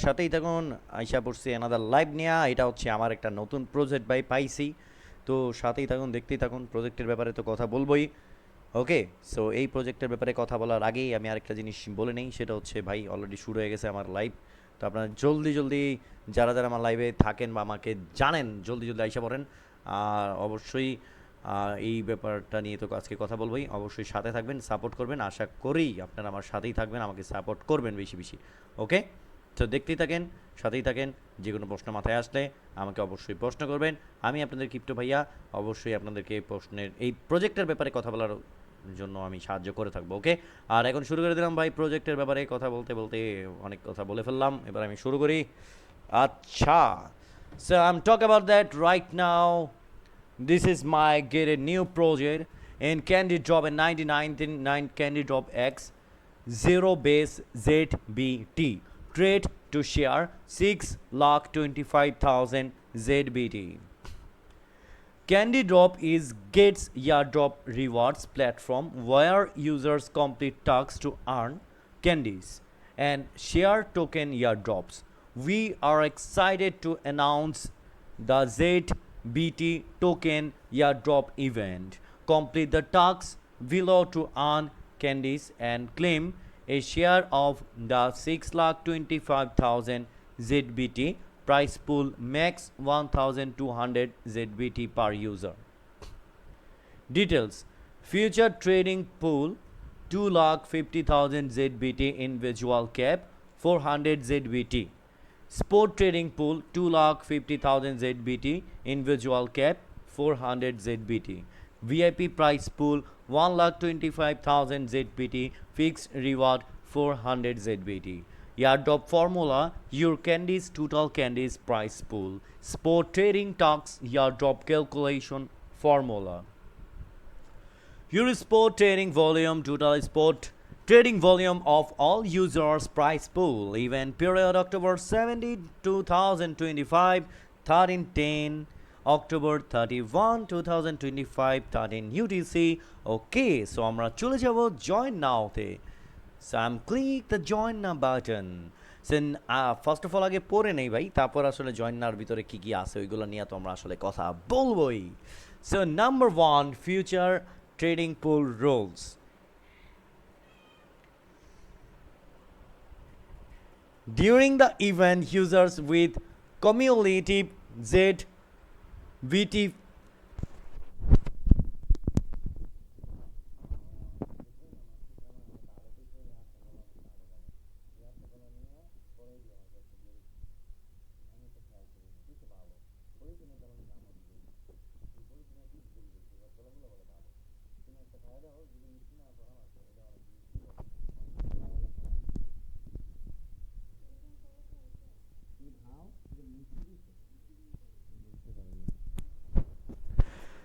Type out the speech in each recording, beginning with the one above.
সাথেই থাকুন। আইসা পড়ছি অ্যানাদার লাইভ নিয়া। এটা হচ্ছে আমার একটা নতুন প্রজেক্ট ভাই পাইছি। তো সাথেই থাকুন, দেখতেই থাকুন। প্রজেক্টের ব্যাপারে তো কথা বলবোই। ওকে, সো এই প্রজেক্টের ব্যাপারে কথা বলার আগেই আমি আরেকটা জিনিস বলে নেই, সেটা হচ্ছে ভাই অলরেডি শুরু হয়ে গেছে আমার লাইভ। তো আপনারা জলদি জলদি যারা যারা আমার লাইভে থাকেন বা আমাকে জানেন, জলদি জলদি আইসা পড়েন। আর অবশ্যই এই ব্যাপারটা নিয়ে তো আজকে কথা বলবোই। অবশ্যই সাথে থাকবেন, সাপোর্ট করবেন। আশা করি আপনারা আমার সাথেই থাকবেন, আমাকে সাপোর্ট করবেন বেশি বেশি। ওকে, তো দেখতেই থাকেন, সাথেই থাকেন। যে কোনো প্রশ্ন মাথায় আসলে আমাকে অবশ্যই প্রশ্ন করবেন। আমি আপনাদের ক্রিপ্টো ভাইয়া অবশ্যই আপনাদেরকে প্রশ্নের এই প্রজেক্টের ব্যাপারে কথা বলার জন্য আমি সাহায্য করে থাকবো। ওকে, আর এখন শুরু করে দিলাম ভাই। প্রজেক্টের ব্যাপারে কথা বলতে বলতে অনেক কথা বলে ফেললাম, এবার আমি শুরু করি। আচ্ছা, so I am talk about that right now. This is my get a new project in CANDYDROP and 99 CANDYDROP X 0 base ZBT. Trade to share 6,25,000 ZBT. CANDYDROP is Gates Airdrop rewards platform where users complete tasks to earn candies and share token airdrops. We are excited to announce the ZBT token airdrop event. Complete the tasks below to earn candies and claim a share of the 6,25,000 ZBT. Price pool max 1,200 ZBT per user. Details: future trading pool 2,50,000 ZBT individual cap 400 ZBT. Spot trading pool 2,50,000 ZBT individual cap 400 ZBT. VIP price pool 1,25,000 ZBT fixed reward 400 ZBT. Airdrop formula: your candies total candies price pool. Spot trading talks airdrop calculation formula. Your spot trading volume total spot trading volume of all users price pool. Event period October 17, 2025, 13:10. October 31, 2025, 13 UTC. Okay, so আমরা চলে যাব join now তে। So I'm click the join now button. Then first of all আগে পড়ে নেই ভাই, তারপর আসলে join now ভিতরে কি কি আছে ওইগুলো নিয়ে তো আমরা আসলে কথা বলবোই। So number 1, future trading pool rules. During the event, users with cumulative ZBT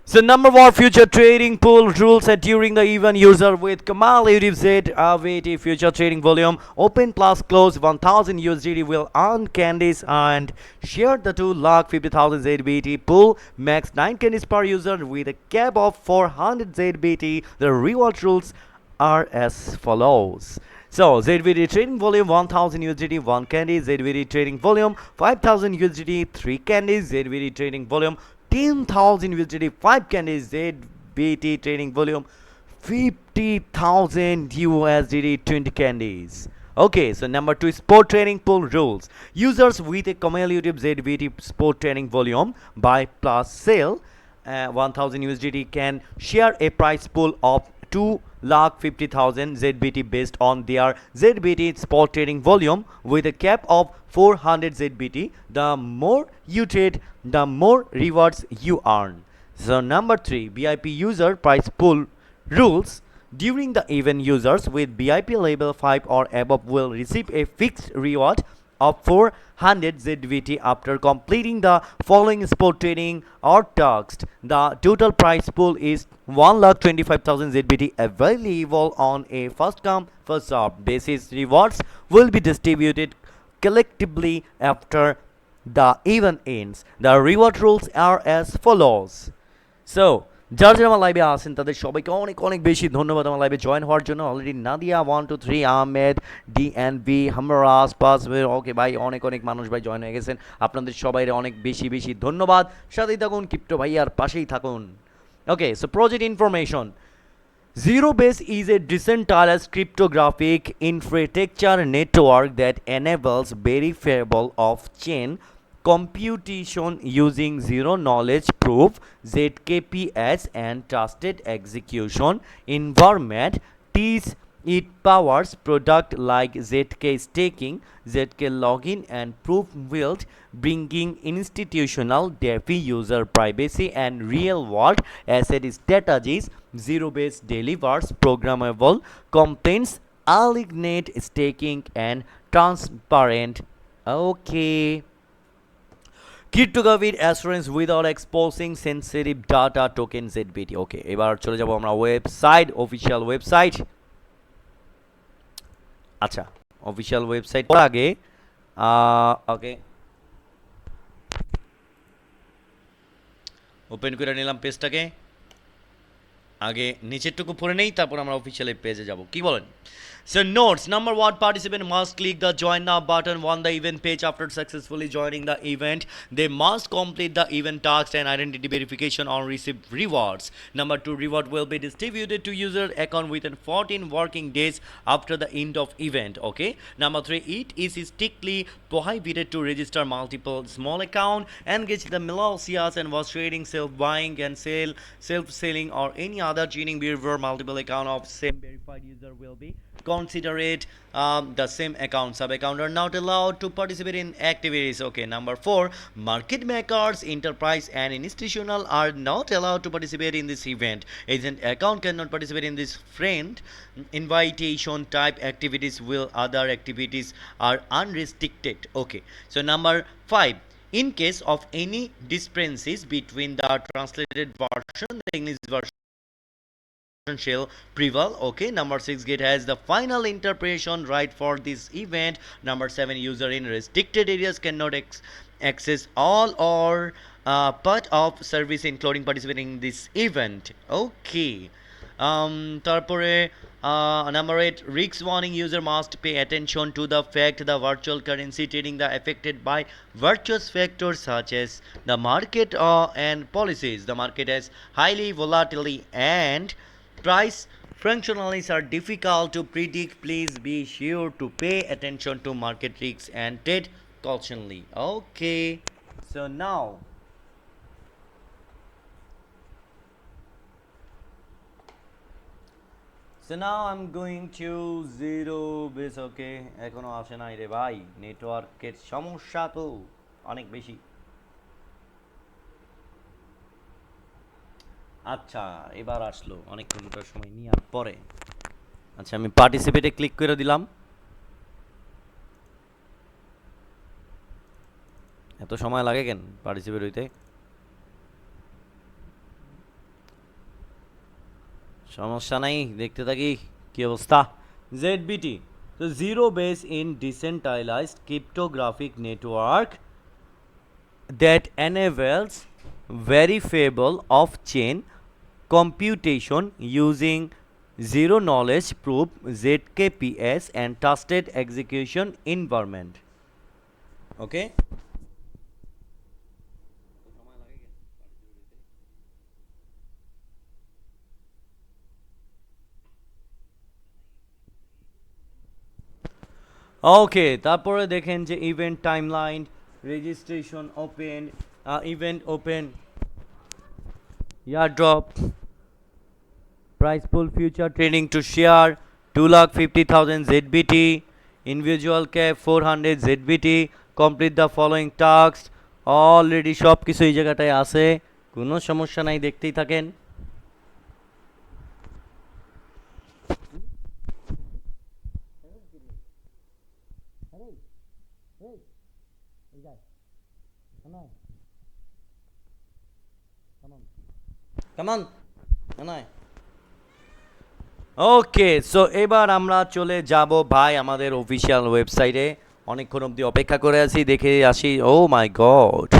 So number 1, future trading pool rules that during the event, user with cumulative ZBT future trading volume open plus close 1000 USDT will earn candies and share the 2,50,000 ZBT pool max 9 candies per user with a cap of 400 ZBT. The reward rules are as follows. So ZBT trading volume 1000 USDT 1 candy, ZBT trading volume 5000 USDT 3 candies, ZBT trading volume 10,000 USDT 5 candies, ZBT trading volume 50,000 USDT 20 candies. Okay, so number 2, spot trading pool rules. Users with a cumulative ZBT spot trading volume buy plus sell 1000 USDT can share a price pool of 2,50,000 ZBT based on their ZBT spot trading volume with a cap of 400 ZBT. The more you trade, the more rewards you earn. So number 3, VIP user price pool rules. During the event, users with VIP level 5 or above will receive a fixed reward of 400 ZBT after completing the following spot trading or tasks. The total price pool is 1,25,000 ZBT available on a first come first served basis. Rewards will be distributed collectively after the event ends. The reward rules are as follows. So যারা যারা আমার লাইভে আসেন তাদের সবাইকে অনেক অনেক বেশি ধন্যবাদ আমার লাইভে জয়েন হওয়ার জন্য। অলরেডি নাদিয়া 1 2 3, আহমেদ, ডিএনভি, হামরাজ পাস, ওকে ভাই অনেক অনেক মানুষ ভাই জয়েন হয়ে গেছেন। আপনাদের সবাই অনেক বেশি বেশি ধন্যবাদ। সাথেই থাকুন, ক্রিপ্টো ভাইয়ার পাশেই থাকুন। Okay, so project information. Zero Base is a decentralized cryptographic infrastructure network that enables verifiable off-chain computation using zero knowledge proof (ZKPS) and trusted execution environment. These it powers products like ZK staking, ZK login, and proof build, bringing institutional DeFi user privacy and real-world asset strategies. Zero Base delivers programmable complaints, alignate staking, and transparent. Okay. Cryptographic assurance without exposing sensitive data token ZBT. ওকে, এবার চলে যাব আমরা website, official website. আচ্ছা, official website আগে ওকে open করে নিলাম পেজটাকে। আগে নিচেরটুকু পড়ে নেই, তারপর আমরা অফিসিয়াল পেজে যাব। কি বলেন? So notes, number 1, participant must click the join now button on the event page. After successfully joining the event, they must complete the event task and identity verification or receive rewards. Number 2, reward will be distributed to user account within 14 working days after the end of event. Okay. Number 3, it is strictly prohibited to register multiple small account, engage the malicious and was trading, self-buying and self-selling or any other cheating behavior. Multiple account of same verified user will be considered the same account. Sub account are not allowed to participate in activities. Okay. Number 4, market makers, enterprise and institutional are not allowed to participate in this event. Agent account cannot participate in this friend invitation type activities, while other activities are unrestricted. Okay. So number 5, in case of any discrepancies between the translated version, the English version shall prevail. Okay. Number 6, gate has the final interpretation right for this event. Number 7, user in restricted areas cannot access all or part of service including participating in this event. Okay. তারপরে number 8, risk warning, user must pay attention to the fact the virtual currency trading the affected by virtuous factors such as the market and policies. The market has highly volatility and price functionalities are difficult to predict. Please be sure to pay attention to market risks and trade cautiously. Okay. So now I'm going to zero base. Okay, এখনো আসে নাই রে ভাই, নেটওয়ার্কের সমস্যা তো অনেক বেশি। আচ্ছা, এবার আসলো অনেকক্ষণটার সময় নেওয়ার পরে। আচ্ছা, আমি পার্টিসিপেটে ক্লিক করে দিলাম। এত সময় লাগে কেন পার্টিসিপেট হইতে? সমস্যা নাই, দেখতে থাকি কি অবস্থা। ZBT, তো zero base in decentralised cryptographic network that enables verifiable off-chain computation using zero knowledge proof ZKPS and trusted execution environment. Okay. ওকে, তারপরে দেখেন যে event timeline, registration open, event open, airdrop, price pool, future trading to share 2,50,000 ZBT, individual cap 400 ZBT, complete the following task. Already সব কিছু এই জায়গাটায় আছে, কোনো সমস্যা নাই, দেখতেই থাকেন। ওকে, সো এবার আমরা চলে যাব ভাই আমাদের অফিসিয়াল ওয়েবসাইটে। অনেকক্ষণ অবধি অপেক্ষা করে আছি, দেখে আসি। ও মাই গড,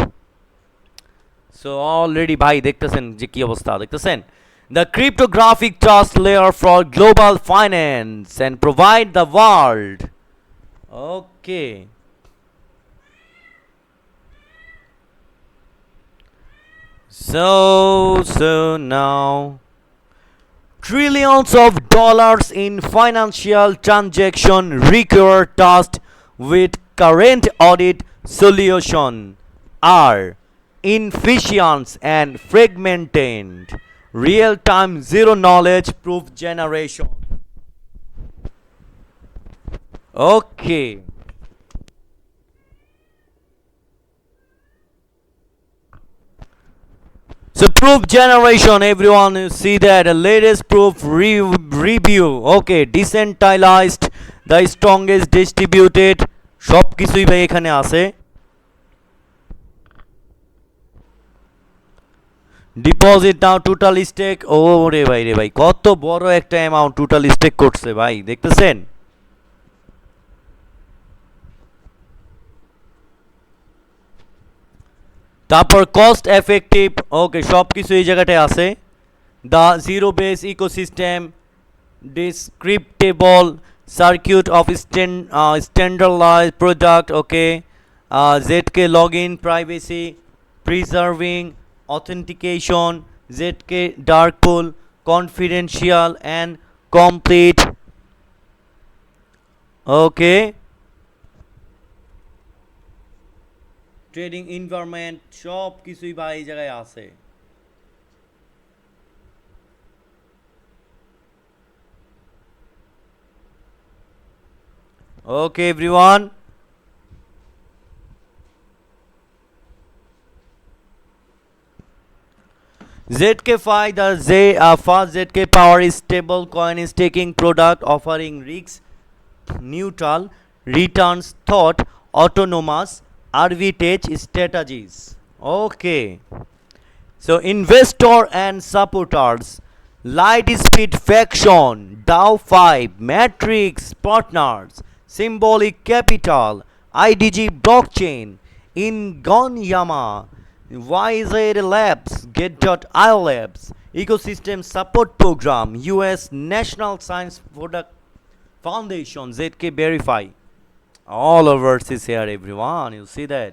সো অলরেডি ভাই দেখতেছেন যে কি অবস্থা দেখতেছেন the cryptographic trust layer for global finance and provide the world. Okay. So now trillions of dollars in financial transaction require trust with current audit solution are inefficient and fragmented. Real-time zero knowledge proof generation. Okay. So proof generation, everyone, you see that the latest proof review. Okay, decentralized, the strongest distributed. সব কিছুই ভাই এখানে আছে। Deposit নাও total stake, ও রে ভাই কত বড় একটা অ্যামাউন্ট টোটাল স্টেক করছে ভাই, দেখতেছেন? তারপর কস্ট এফেক্টিভ, ওকে সব কিছু এই জায়গাটায় আছে। The zero base ecosystem, decryptable circuit of standardized product, okay ZK log in privacy preserving authentication, ZK dark pool, confidential and complete. Okay. Trading environment সব কিছুই ভাই এই জায়গায় আছে। Okay everyone. ZK-Fi, the fast ZK power is stable coin is taking product offering risks neutral returns thought autonomous arbitrage strategies. Okay, so investor and supporters, light speed faction, DAO 5 matrix partners, symbolic capital, IDG blockchain, Ingonyama, YZ Labs, Get.io Labs, Ecosystem Support Program, US National Science Product Foundation, ZK Verify. All over is here, everyone. You see that.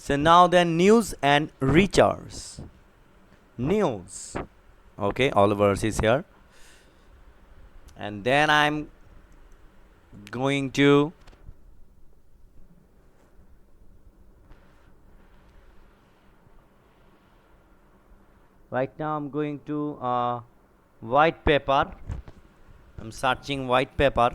So now then, news and recharge. News. Okay, all over is here. And then I'm going to right now I'm going to white paper. I'm searching white paper.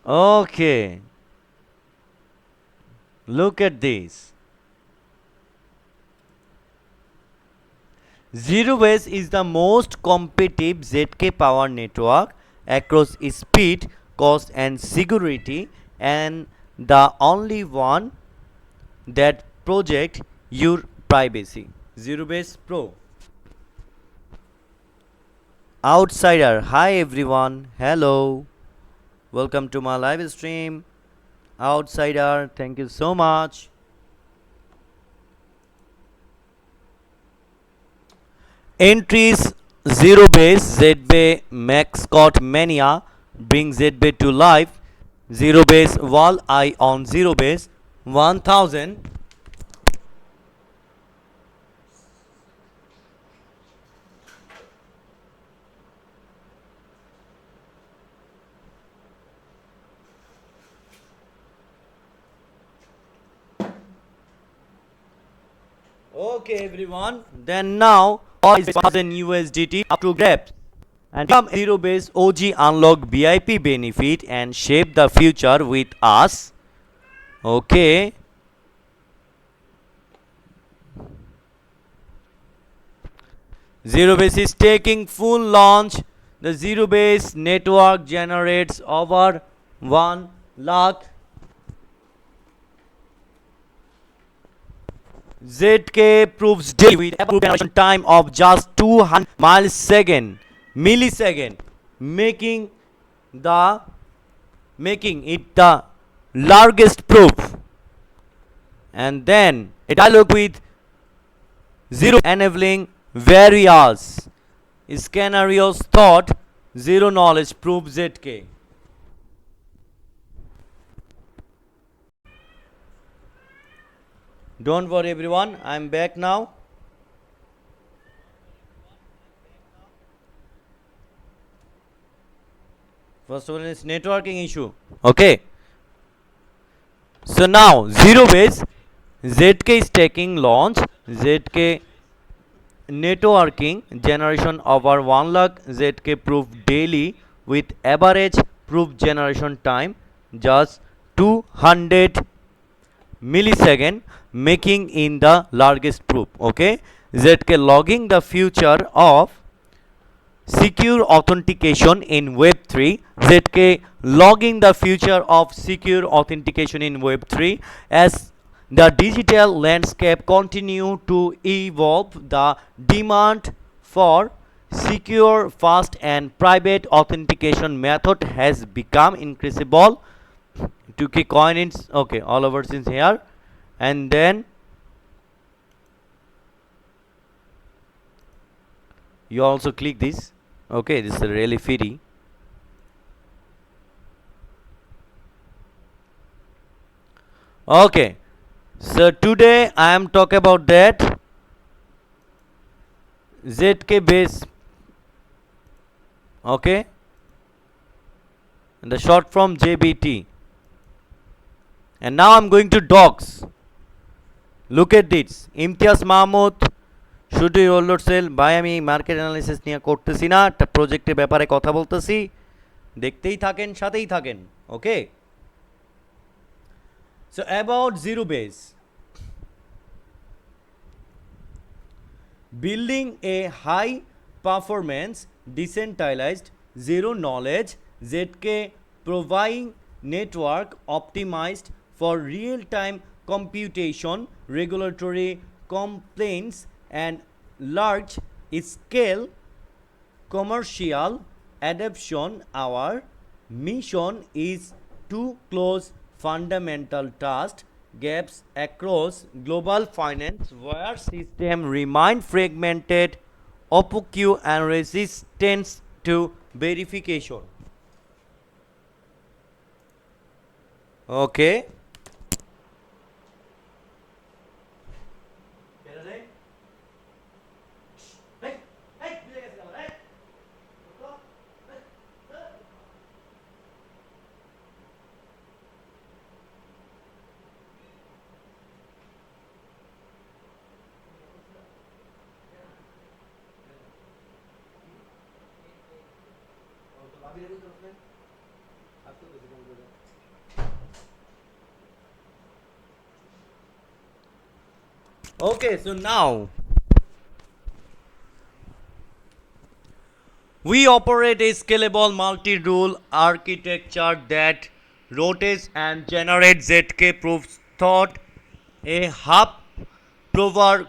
Okay, look at this. Zero Base is the most competitive ZK power network across speed, cost and security, and the only one that project your privacy. Zero Base Pro. Outsider, hi everyone, hello, welcome to my live stream. Outsider, thank you so much. Entries Zero Base ZB Mascot Mania bring ZB to life. Zero Base wall eye on Zero Base 1000. Okay everyone, then now all is 1000 USDT up to grabs. And come Zero Base OG unlock VIP benefit and shape the future with us. Okay. Zero Base is taking full launch. The Zero Base network generates over 1 lakh ZK proves daily with application time of just 200 millisecond, making it the largest proof. And then a dialog with zero enabling various scenarios thought zero knowledge proof ZK. Don't worry everyone, I'm back now. First of all, it's networking issue. Okay. So now zero base ZK staking launch ZK networking generation over 1 lakh ZK proof daily with average proof generation time just 200 millisecond, making in the largest proof. Okay, ZK logging the future of secure authentication in Web3. ZK logging the future of secure authentication in Web3 as the digital landscape continue to evolve. The demand for secure, fast and private authentication method has become increasable. 2k coin is okay, all over since here. And then you also click this. Okay, this is really free. Okay, so today I am talking about that ZK base. Okay, and the short from ZBT. And now I'm going to docs. Look at this. Imtiaz Mahmood শুধু overload sell ভাই আমি market analysis নিয়ে করতেছি না, একটা প্রজেক্টের ব্যাপারে কথা বলতেছি, দেখতেই থাকেন, সাথেই থাকেন। Okay, so about zero base, building a high performance decentralized zero knowledge ZK providing network optimized for real time computation, regulatory complaints and large scale commercial adoption. Our mission is to close fundamental trust gaps across global finance where system remain fragmented, opaque and resistant to verification. Okay, okay, so now we operate a scalable multi-rule architecture that rotates and generates ZK proofs thought a hub prover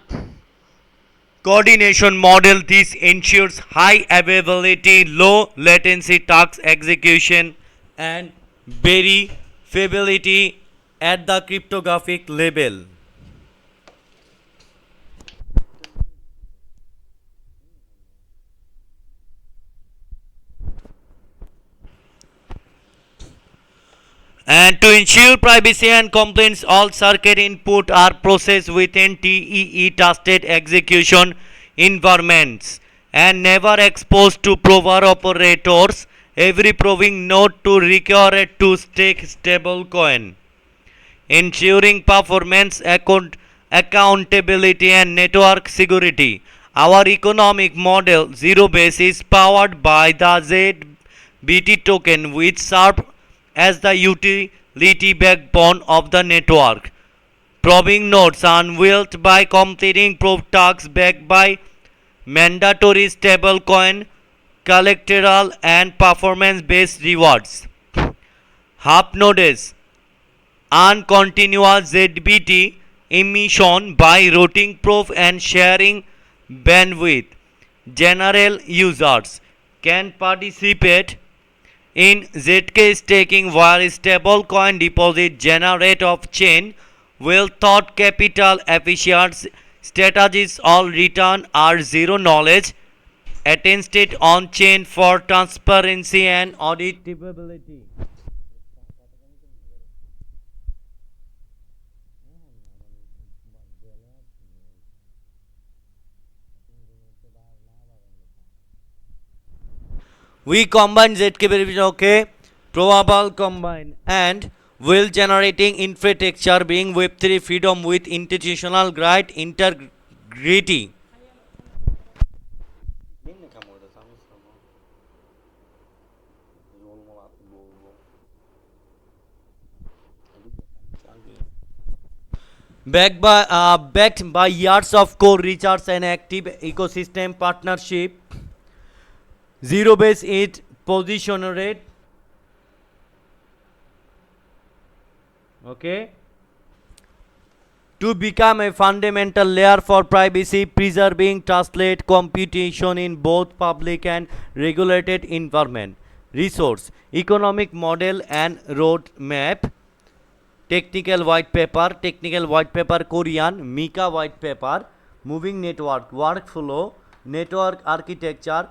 coordination model. This ensures high availability, low latency task execution and verifiability at the cryptographic level. And to ensure privacy and compliance, all circuit input are processed within TEE trusted execution environments and never exposed to prover operators. Every proving node to require to stake stable coin, ensuring performance, accountability and network security. Our economic model zero base is powered by the ZBT token, which serves as the utility backbone of the network. Proving nodes unveiled by completing proof tasks backed by mandatory stablecoin, collateral and performance-based rewards. Half nodes earn continuous ZBT emission by routing proof and sharing bandwidth. General users can participate In ZK staking, where stable coin deposit generate off chain, will thought capital efficient strategies all return are zero knowledge attested on chain for transparency and auditability. We combine ZK verification, okay, probable combine and will generating infrastructure being Web3 freedom with institutional grade integrity. Backed by years of core research and active ecosystem partnership, zero base it positioned, okay, to become a fundamental layer for privacy preserving translate computation in both public and regulated environment. Resource, economic model and roadmap. Technical white paper Korean, Mika white paper, moving network, workflow, network architecture,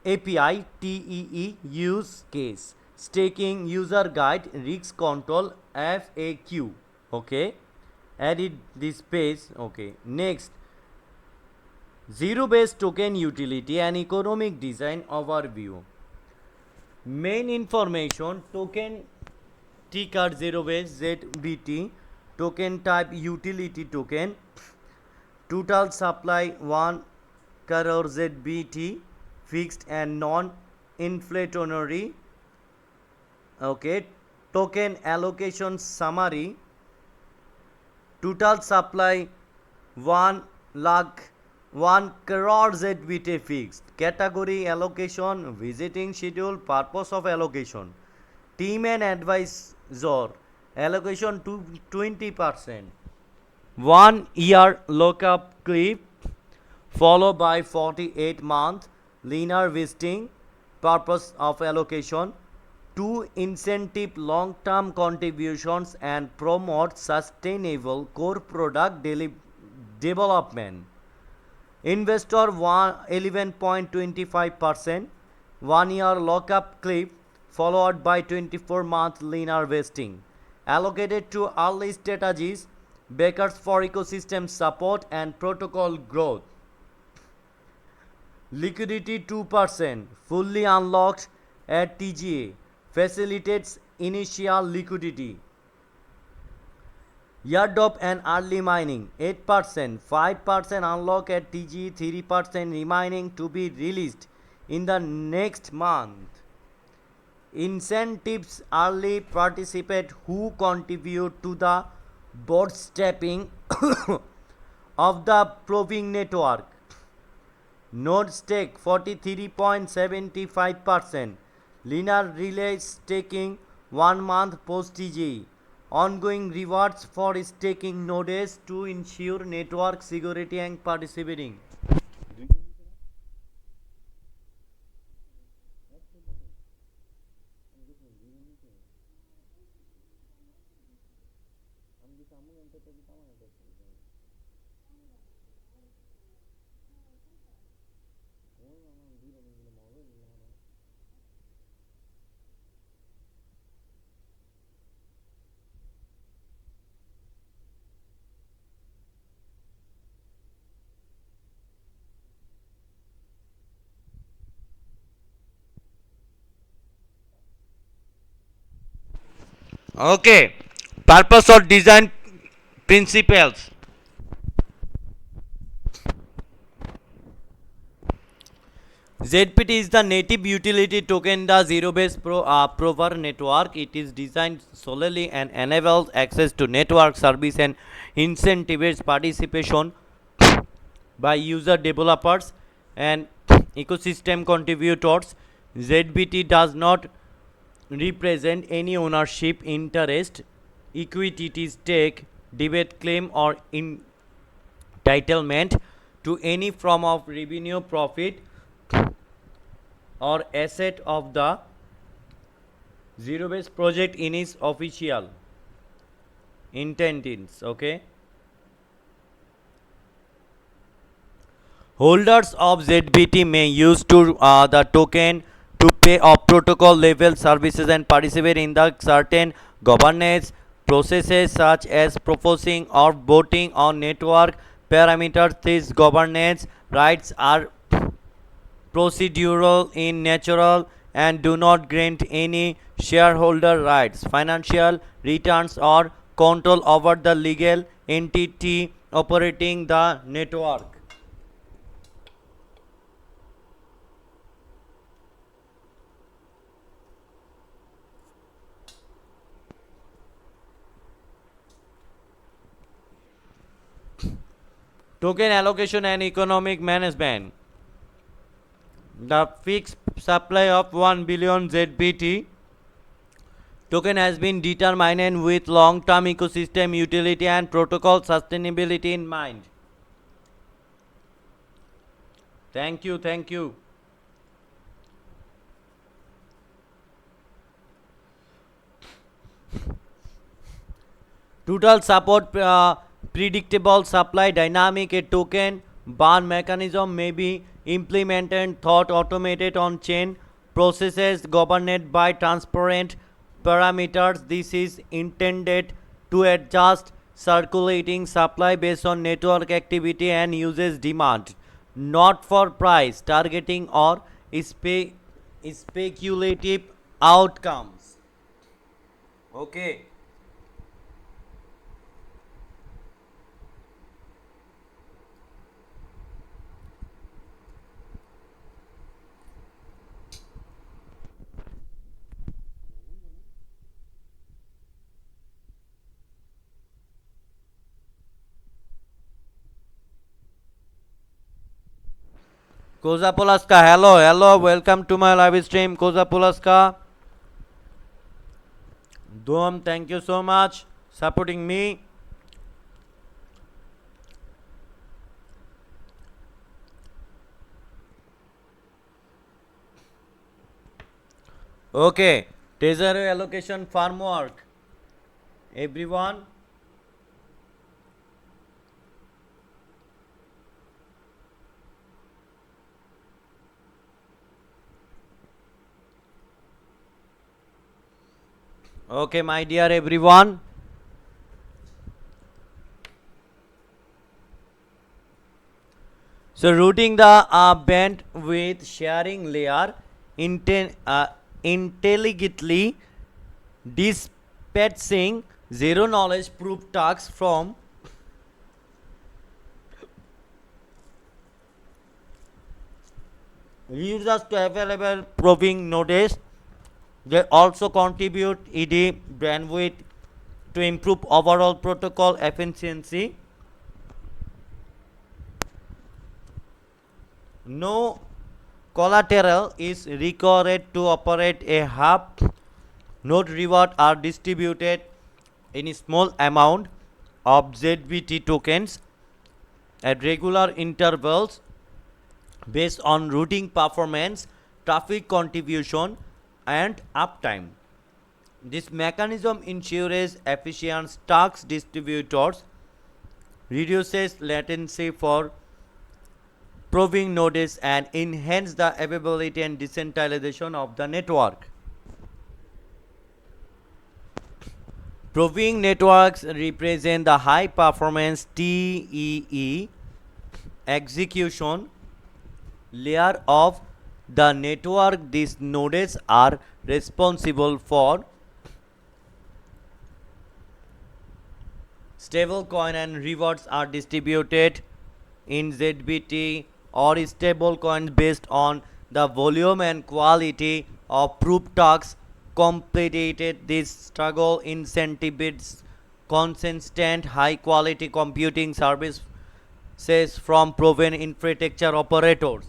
API, TEE, use case, staking, user guide, risk control, FAQ. Okay, added this page. Okay, next, zero based token utility and economic design overview. Main information: token ticker zero base ZBT, token type utility token, total supply 1 crore ZBT, fixed and non-inflationary. Okay, token allocation summary, total supply 1 lakh 1 crore ZBT fixed, category allocation, visiting schedule, purpose of allocation, team and advisor allocation to 20%, 1 year lockup clip followed by 48-month linear vesting, purpose of allocation, to incentive long-term contributions and promote sustainable core product development. Investor 11.25%, 1 year lockup clip followed by 24-month linear vesting, allocated to early strategies, backers for ecosystem support and protocol growth. Liquidity 2%, fully unlocked at TGA, facilitates initial liquidity. Airdrop and early mining 8%, 5% unlock at TGE, 3% remaining to be released in the next month. Incentives early participate who contribute to the bootstrapping of the proving network. Node stake 43.75%, linear relay staking 1 month post TGE, ongoing rewards for staking nodes to ensure network security and participating. Okay, purpose or design principles. ZPT is the native utility token, the zero-based prover network. It is designed solely and enables access to network service and incentivizes participation by user developers and ecosystem contributors. ZBT does not represent any ownership interest, equity stake, debate claim or entitlement to any form of revenue, profit or asset of the Zero based project in its official intents. Okay. Holders of ZBT may use the token to pay off protocol level services and participate in the certain governance processes such as proposing or voting on network parameters. These governance rights are procedural in nature and do not grant any shareholder rights, financial returns, or control over the legal entity operating the network. Token allocation and economic management. The fixed supply of 1 billion ZBT token has been determined with long-term ecosystem utility and protocol sustainability in mind. Thank you, thank you. Total support predictable supply dynamic. A token burn mechanism may be implemented thought automated on chain processes governed by transparent parameters. This is intended to adjust circulating supply based on network activity and usage demand, not for price targeting or speculative outcomes. Okay. Koza Polaska, hello, hello, welcome to my live stream. Koza Polaska, Dom, thank you so much supporting me. Okay, treasury allocation framework. Everyone, okay, my dear everyone. So routing the bandwidth sharing layer intelligently dispatching zero knowledge proof tasks from users to available proving notice. They also contribute ED bandwidth to improve overall protocol efficiency. No collateral is required to operate a hub. Node reward are distributed in a small amount of ZBT tokens at regular intervals based on routing performance, traffic contribution, and uptime. This mechanism ensures efficient task distributors, reduces latency for proving notice, and enhance the availability and decentralization of the network. Proving networks represent the high performance TEE execution layer of the network. These nodes are responsible for stablecoin and rewards are distributed in ZBT or stable coins based on the volume and quality of proof tasks completed. This struggle incentivizes consistent high quality computing services from proven infrastructure operators.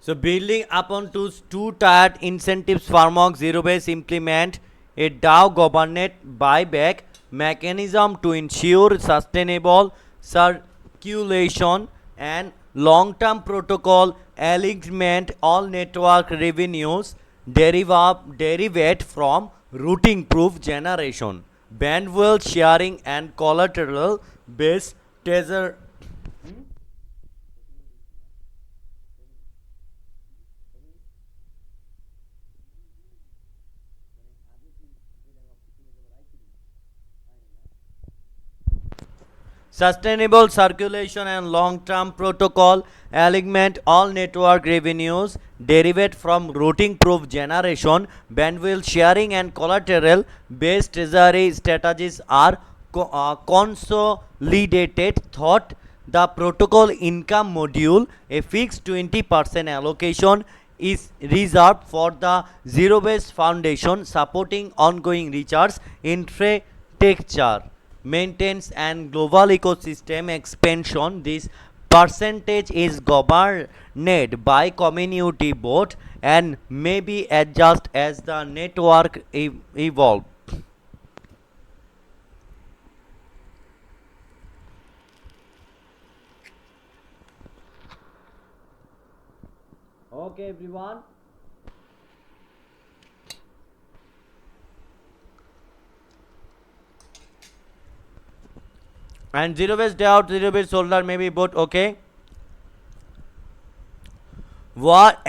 So building upon two-tiered incentives framework, zero base implement a DAO governed buyback mechanism to ensure sustainable circulation and long-term protocol alignment. All network revenues derivate from routing proof generation, bandwidth sharing, and collateral based tether. Sustainable circulation and long-term protocol alignment. All network revenues derivate from routing proof generation, bandwidth sharing, and collateral based treasury strategies are consolidated thought the protocol income module. A fixed 20% allocation is reserved for the zero-based foundation, supporting ongoing research, infrastructure maintenance, and global ecosystem expansion. This percentage is governed by community vote and may be adjusted as the network evolve. Okay, everyone. And zero based layout, zero based solder may be both. Okay. What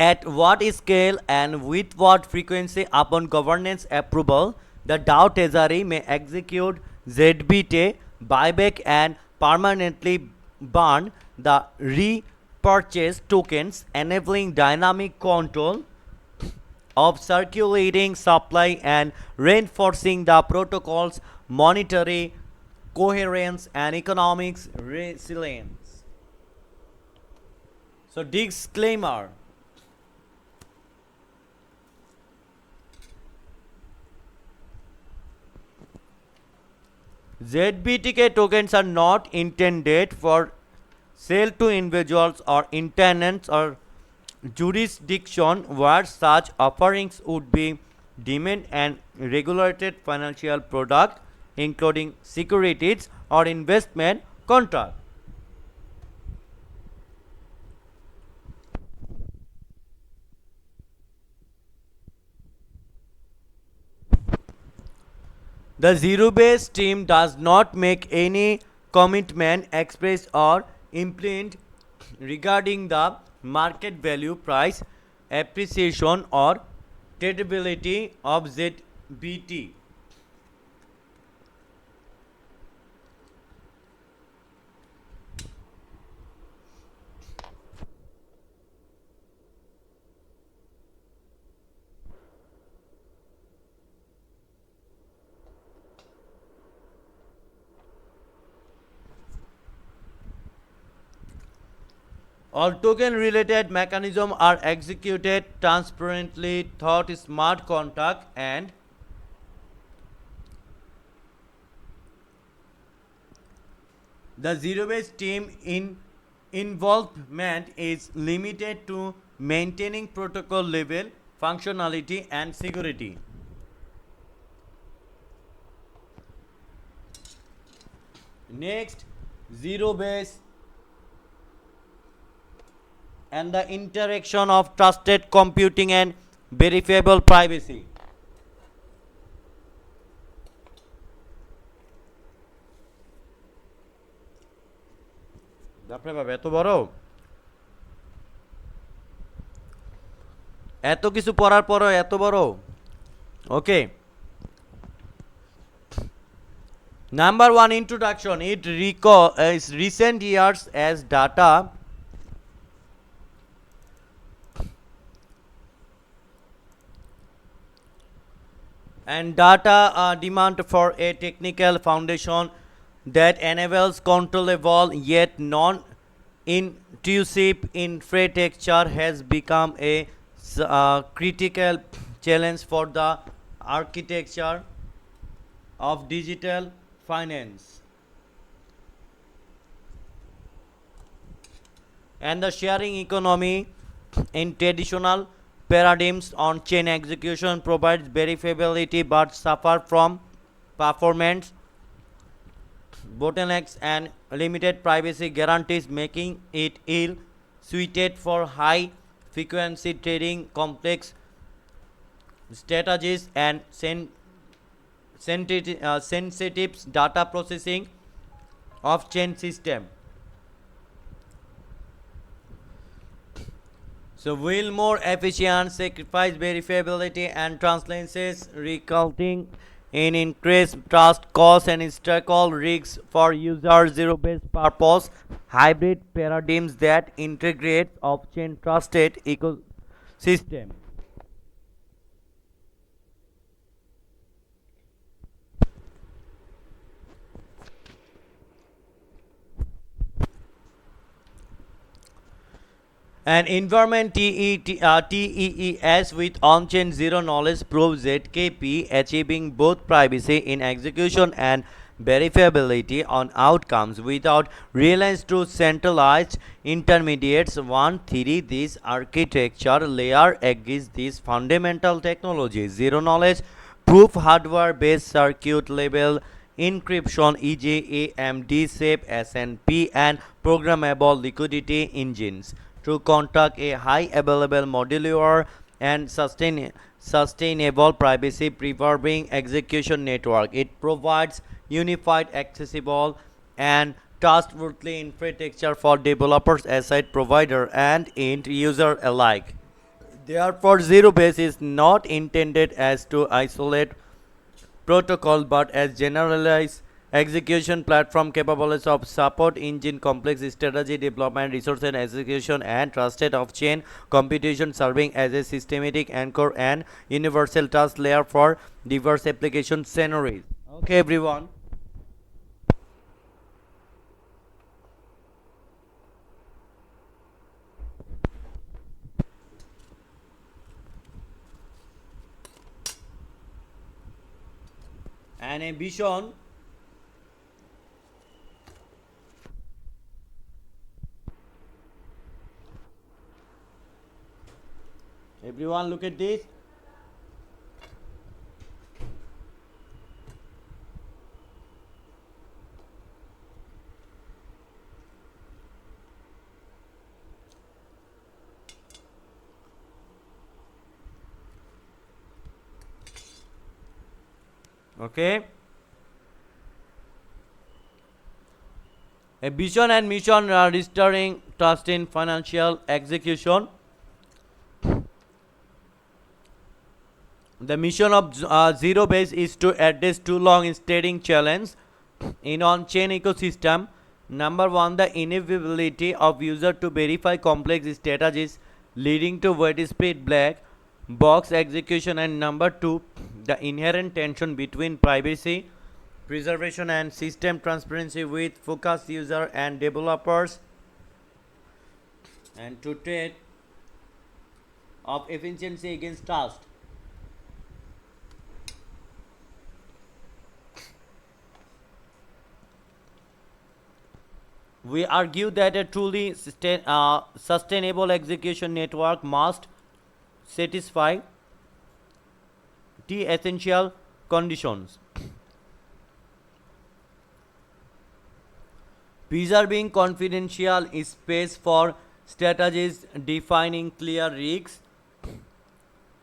scale and with what frequency upon governance approval the DAO treasury may execute ZBT buyback and permanently burn the repurchase tokens, enabling dynamic control of circulating supply and reinforcing the protocol's monetary coherence and economics resilience. So disclaimer. ZBTK tokens are not intended for sale to individuals or intendants or jurisdiction where such offerings would be deemed an regulated financial product, including securities or investment contract. The zero-based team does not make any commitment, express or implicit, regarding the market value, price appreciation, or tradability of ZBT. All token related mechanisms are executed transparently through smart contract, and the zero based team involvement is limited to maintaining protocol level functionality and security. Next, zero base and the interaction of trusted computing and verifiable privacy. বাপরে বাবা, এত বড়, এত কিছু পড়ার পরও এত বড়। ওকে, number one, introduction. It is recent years as data and demand for a technical foundation that enables controllable yet non-intrusive infrastructure has become a critical challenge for the architecture of digital finance and the sharing economy. In traditional paradigms, on-chain execution provides verifiability but suffer from performance bottlenecks and limited privacy guarantees, making it ill suited for high frequency trading, complex strategies, and sensitive data processing of chain system. So will more efficient, sacrifice verifiability and transparency, resulting in increased trust, cost, and historical risks for user zero-based purpose hybrid paradigms that integrate off-chain trusted ecosystem. An environment TEES with on-chain zero knowledge proof ZKP, achieving both privacy in execution and verifiability on outcomes without reliance to centralized intermediates. 1 theory, this architecture layer agrees these fundamental technologies: zero knowledge proof, hardware based circuit level encryption e.g. AMD safe SNP, and programmable liquidity engines to conduct a high available, modular, and sustainable privacy preserving execution network. It provides unified, accessible, and trustworthy infrastructure for developers, asset provider, and end user alike. Therefore, zero base is not intended as to isolate protocol but as generalized execution platform capable of support engine complex strategy development, resource and execution, and trusted off-chain computation, serving as a systematic anchor and universal trust layer for diverse application scenarios. Okay, everyone. And a vision. Everyone, look at this. Okay. A vision and mission are restoring trust in financial execution. The mission of zero base is to address two long-standing challenges in on-chain ecosystem. Number one, the inevitability of user to verify complex strategies leading to widespread black box execution, and number two, the inherent tension between privacy preservation and system transparency with focused user and developers, and to trade of efficiency against trust. We argue that a truly sustainable execution network must satisfy the essential conditions: preserving confidential space for strategies, defining clear risks,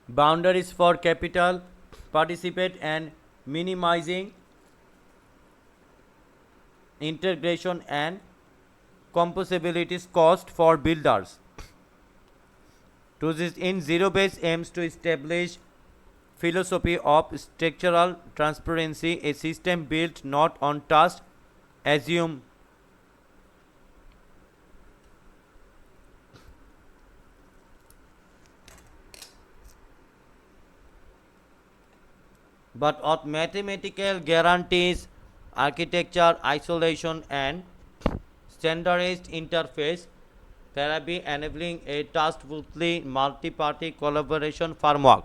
boundaries for capital participate, and minimizing integration and composability cost for builders. To this end, zero base aims to establish philosophy of structural transparency, a system built not on trust assume but of mathematical guarantees, architecture, isolation, and standardized interface therapy, enabling a trustworthy multi-party collaboration framework.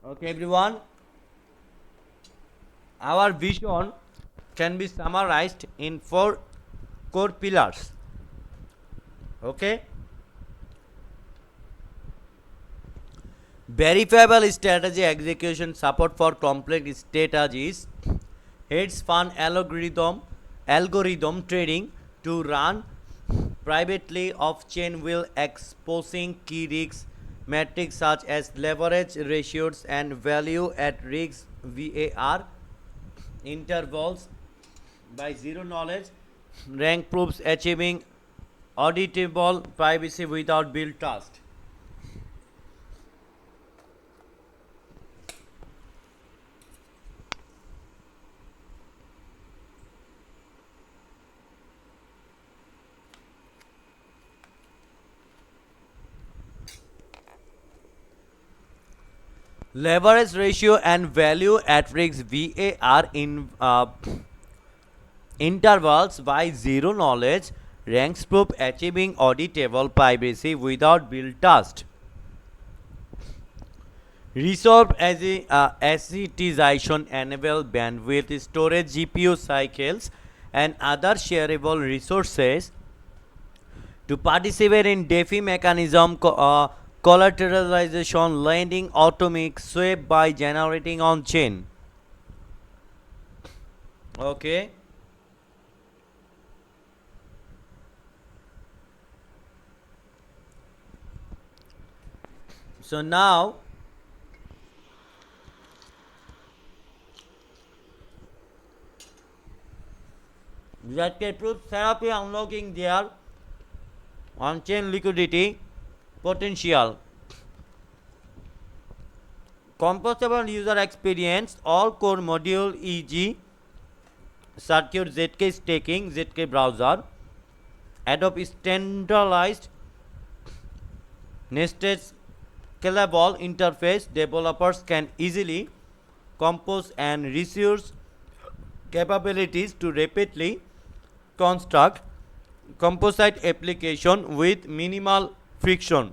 Okay, everyone. Our vision can be summarized in 4 core pillars. Okay. Verifiable strategy execution support for complex strategies. Hedge fund algorithm trading to run privately off chain will exposing key risks metrics such as leverage ratios and value at risk VAR intervals by zero knowledge rank proofs achieving auditable privacy without build trust. Leverage ratio and value at risk VAR in intervals by zero knowledge ranks proof achieving auditable privacy without build trust. Resolved as a assetization enable bandwidth storage GPU cycles and other shareable resources to participate in DeFi mechanism collateralization lending atomic swap by generating on chain. Okay. So now ZK proof therapy unlocking their on-chain liquidity potential. Composable user experience, all core module e.g. secure ZK staking, ZK browser, adopt standardized nested scalable interface. Developers can easily compose and resource capabilities to rapidly construct composite application with minimal friction.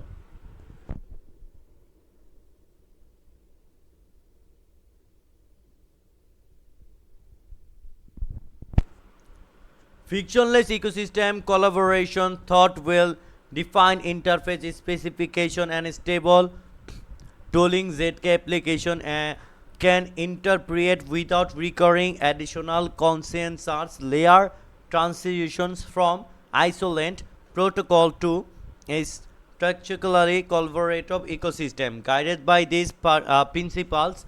Frictionless ecosystem collaboration thought will define interface specification and stable tooling. ZK application can interpret without recurring additional consensus layer transitions from isolate protocol to a structurally collaborative ecosystem. Guided by these principles,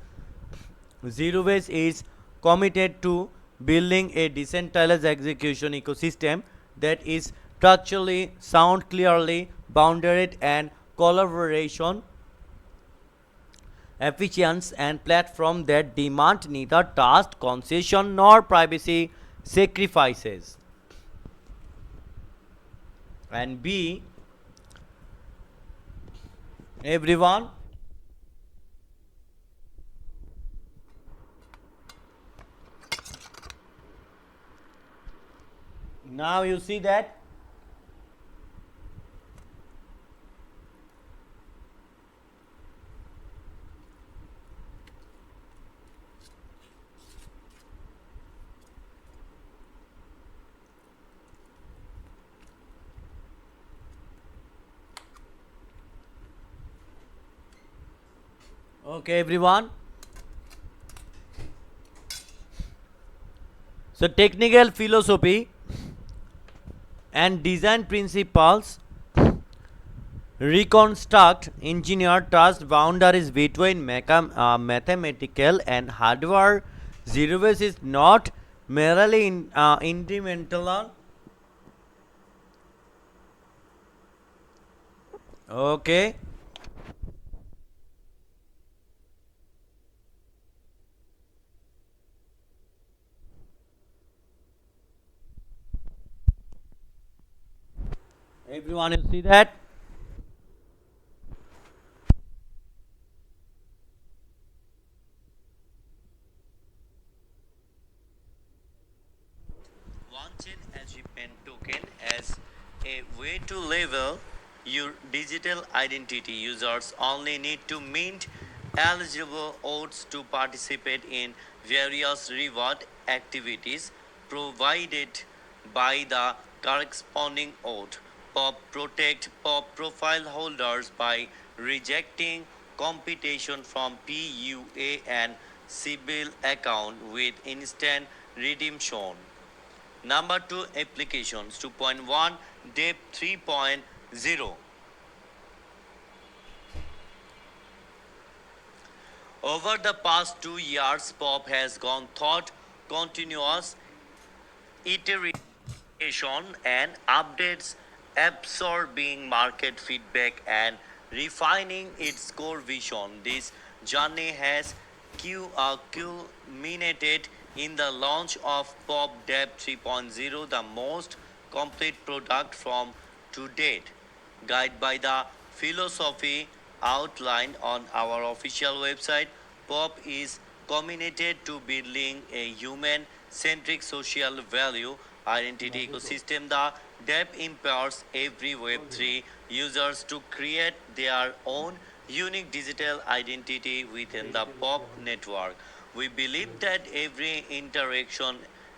Zero Base is committed to building a decentralized execution ecosystem that is structurally sound, clearly bounded, and collaboration efficient, and platform that demand neither trust concession nor privacy sacrifices. And B, everyone, now you see that okay everyone. So technical philosophy and design principles reconstruct engineer trust boundaries between mathematical and hardware. Zero base is not merely incremental. Okay. Everyone, you see that? One-chain achievement token as a way to label your digital identity. Users only need to mint eligible votes to participate in various reward activities provided by the corresponding vote. POP protect POP profile holders by rejecting competition from PUA and CIBIL account with instant redemption. Number 2 applications 2.1 Debt 3.0. Over the past 2 years, POP has gone through continuous iteration and updates, absorbing market feedback and refining its core vision. This journey has culminated in the launch of POP Dev 3.0, the most complete product from to date. Guided by the philosophy outlined on our official website, POP is committed to building a human centric social value identity ecosystem. The dev empowers every Web3 users to create their own unique digital identity within the POP network. We believe that every interaction,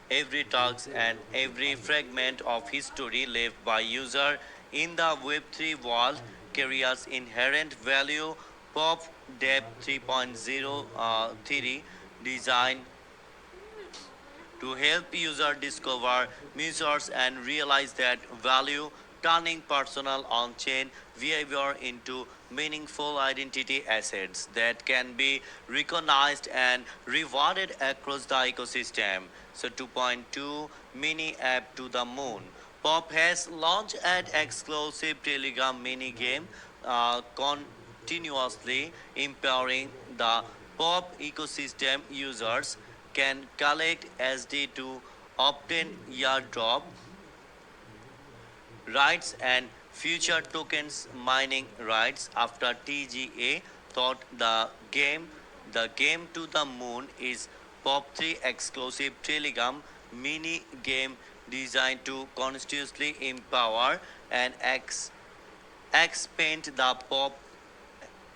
every task, and every fragment of history left by user in the Web3 world carries inherent value. POP Dev 3.0 theory design to help users discover measures and realize that value, turning personal on-chain behavior into meaningful identity assets that can be recognized and rewarded across the ecosystem. So 2.2 mini app to the moon. Pop has launched an exclusive Telegram mini game continuously empowering the Pop ecosystem. Users can collect SD to obtain airdrop rights and future tokens mining rights after TGA thought the game to the moon is POP3 exclusive Telegram mini game designed to continuously empower and expand the POP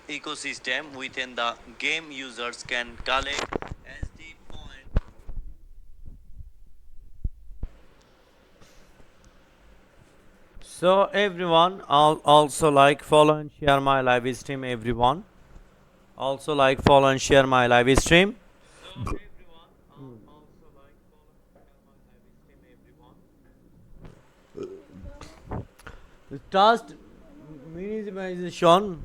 ecosystem within the game. Users can collect SD point. So everyone, I'll also like, follow and share my live stream. Everyone, also like, follow and share my live stream. Trust minimization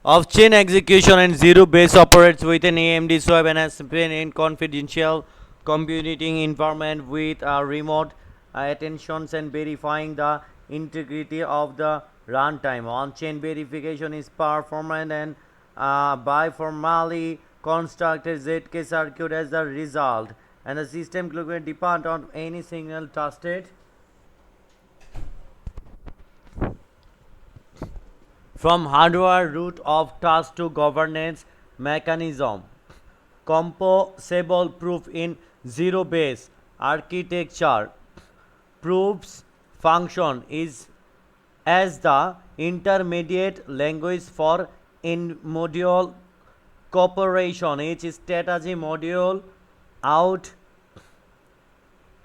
of chain execution and zero base operates with an AMD swap and has been in confidential computing environment with remote attentions and verifying the integrity of the runtime. On-chain verification is performed and by formally constructed ZK circuit as the result, and the system can depend on any signal trusted from hardware root of trust to governance mechanism. Composable proof in zero base architecture proofs function is as the intermediate language for in module cooperation. Each strategy module out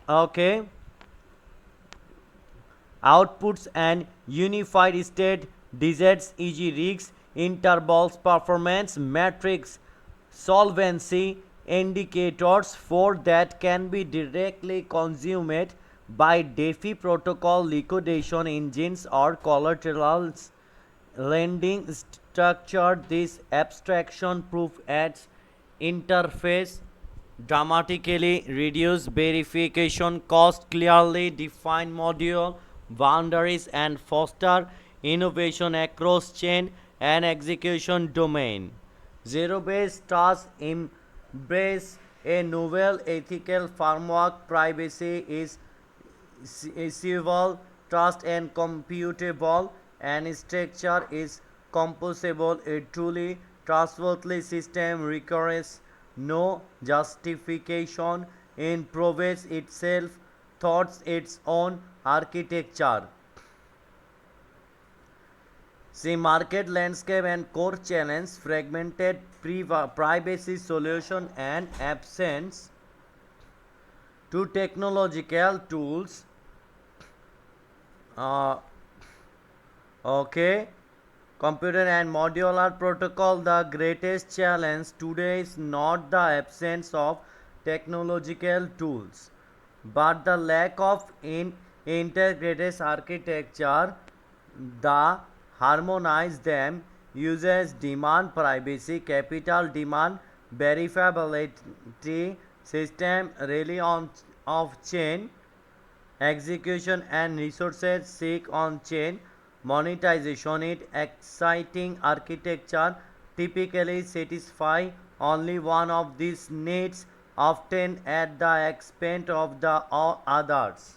okay outputs and unified state digits, e.g. rigs, intervals, performance metrics, solvency indicators for that can be directly consumed by DeFi protocol liquidation engines or collaterals lending structure. This abstraction proof adds interface dramatically reduce verification cost, clearly define module boundaries, and foster innovation across chain and execution domain. Zero based trust embrace a novel ethical framework. Privacy is civil, trust and computable, and structure is composable. A truly trustworthy system requires no justification in proves itself thoughts its own architecture. See market landscape and core challenge, fragmented privacy solution and absence to technological tools. Uh, Okay. Computer and modular protocol. The greatest challenge today is not the absence of technological tools, but the lack of integrated architecture. The harmonize them uses demand privacy, capital demand, verifiability, system rely on off chain execution and resources seek on chain monetization. It exciting architecture typically satisfy only one of these needs, often at the expense of the others.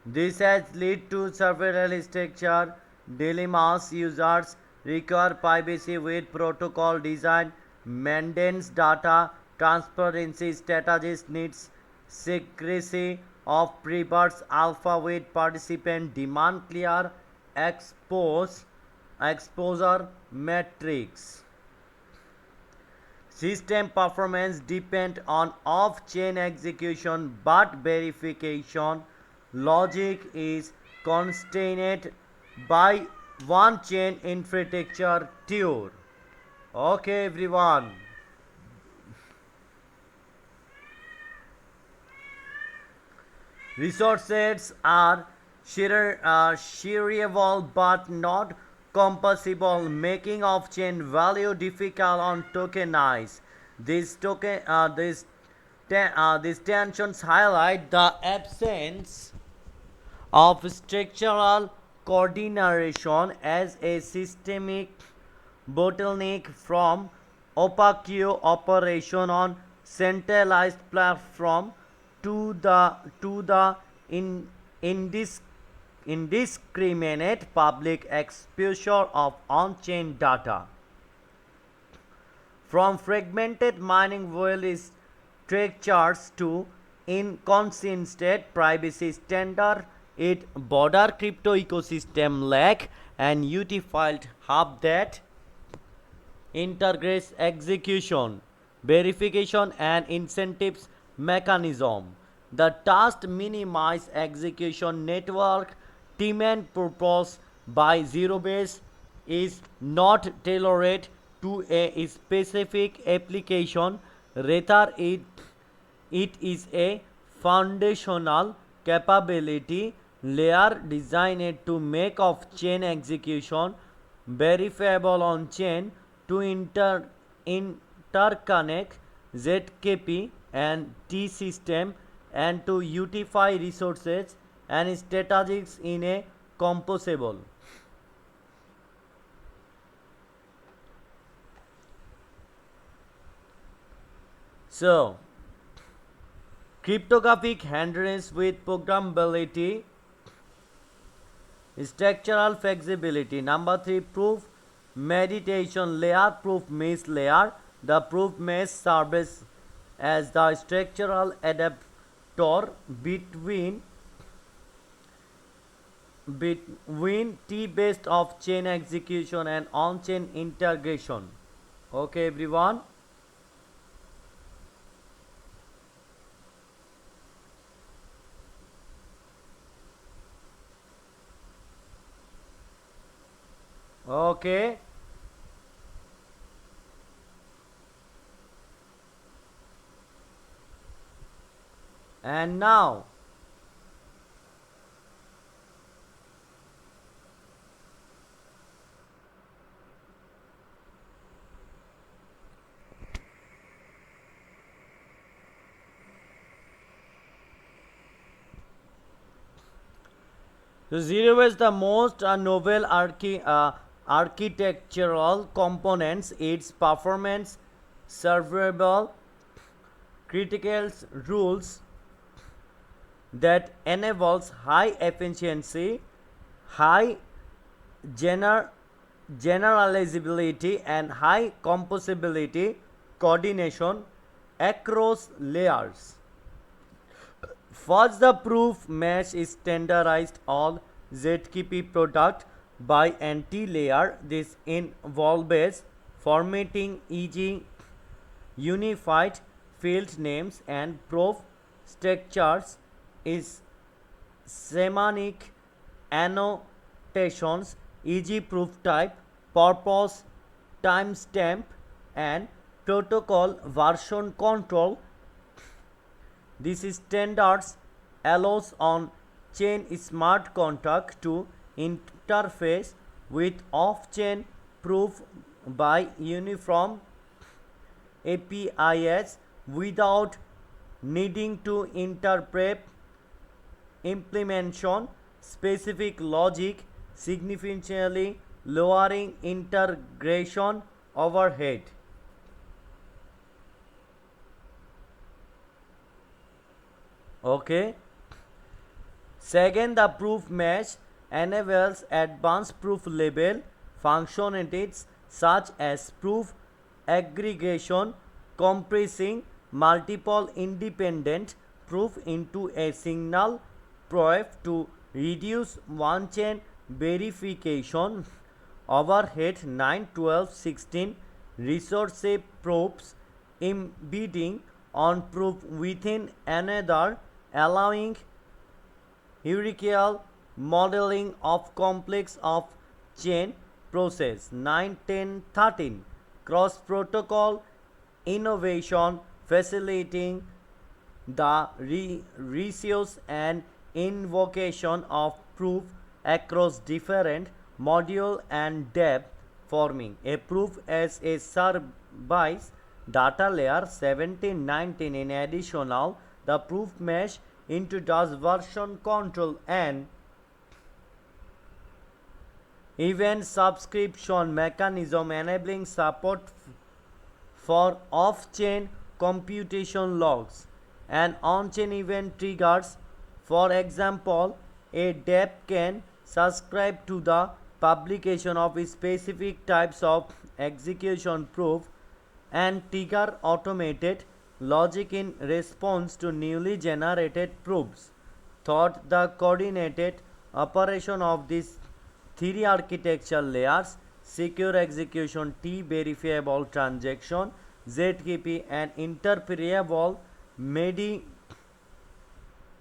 This has led to several structure dilemmas. Users require privacy with protocol design, maintains data transparency strategies needs secrecy of previous alpha with participant demand clear exposure metrics. System performance depends on off-chain execution, but verification logic is constrained by one-chain infrastructure tier. Okay, everyone. Resources are shareable but not compressible, making off-chain value difficult on tokenize. These tensions highlight the absence of structural coordination as a systemic bottleneck from opaque operation on centralized platform to the indis, indiscriminate public exposure of on-chain data. From fragmented mining world structures to inconsistent privacy standard, it broader crypto ecosystem lack an unified hub that integrates execution, verification, and incentives mechanism. The task minimize execution network demand purpose by zero base is not tailored to a specific application, rather it is a foundational capability layer designed to make off-chain execution verifiable on-chain to interconnect ZKP and T system and to unify resources and strategies in a composable. So, cryptographic hindrance with programmability, structural flexibility. Number 3, proof meditation layer, proof mesh layer. The proof mesh serves as the structural adapter between T-based off-chain execution and on-chain integration. Okay, everyone. Okay. And now, so zero is the most novel architectural components. Its performance, servable, critical rules that enables high efficiency, high gener- generalizability, and high composability coordination across layers. First, the proof mesh is standardized all ZKP product by anti-layer. This involves formatting e.g. unified field names and proof structures is semantic annotations, e.g. proof type, purpose, timestamp, and protocol version control. This standards allows on-chain smart contract to interface with off-chain proof by uniform APIs without needing to interpret implementation specific logic, significantly lowering integration overhead. Okay. Second, the proof mesh enables advanced proof level functionalities such as proof aggregation, compressing multiple independent proof into a single proof to reduce one chain verification overhead. 9, 12, 16 resource proofs embedding on proof within another, allowing hierarchical modeling of complex of chain process. 9, 10, 13 cross protocol innovation, facilitating the reuse and invocation of proof across different module and depth, forming a proof as a service data layer. 17, 19 in additional, the proof mesh introduces version control and event subscription mechanism, enabling support for off-chain computation logs and on-chain event triggers. For example, a dev can subscribe to the publication of specific types of execution proof and trigger automated logic in response to newly generated proofs. Third, the coordinated operation of these three architecture layers, secure execution, T verifiable transaction, ZBT, and interpretable MEDI.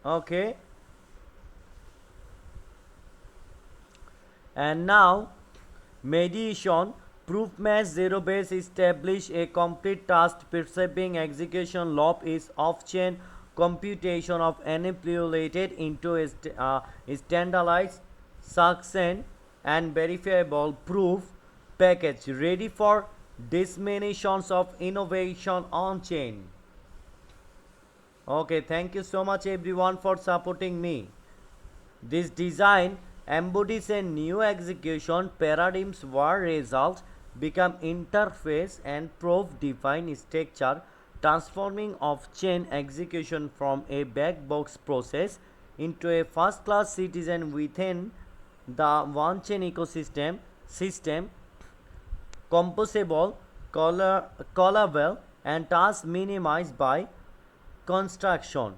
Okay. And now mediation proof mesh zero base establish a complete task perceiving execution loop is off-chain computation of manipulated into a standardized succinct and verifiable proof package ready for disseminations of innovation on chain. Okay, thank you so much everyone for supporting me. This design embodies a new execution paradigms where results become interface and proof defined structure, transforming off-chain execution from a black box process into a first-class citizen within the on-chain ecosystem system, composable, callable, and task minimized by construction.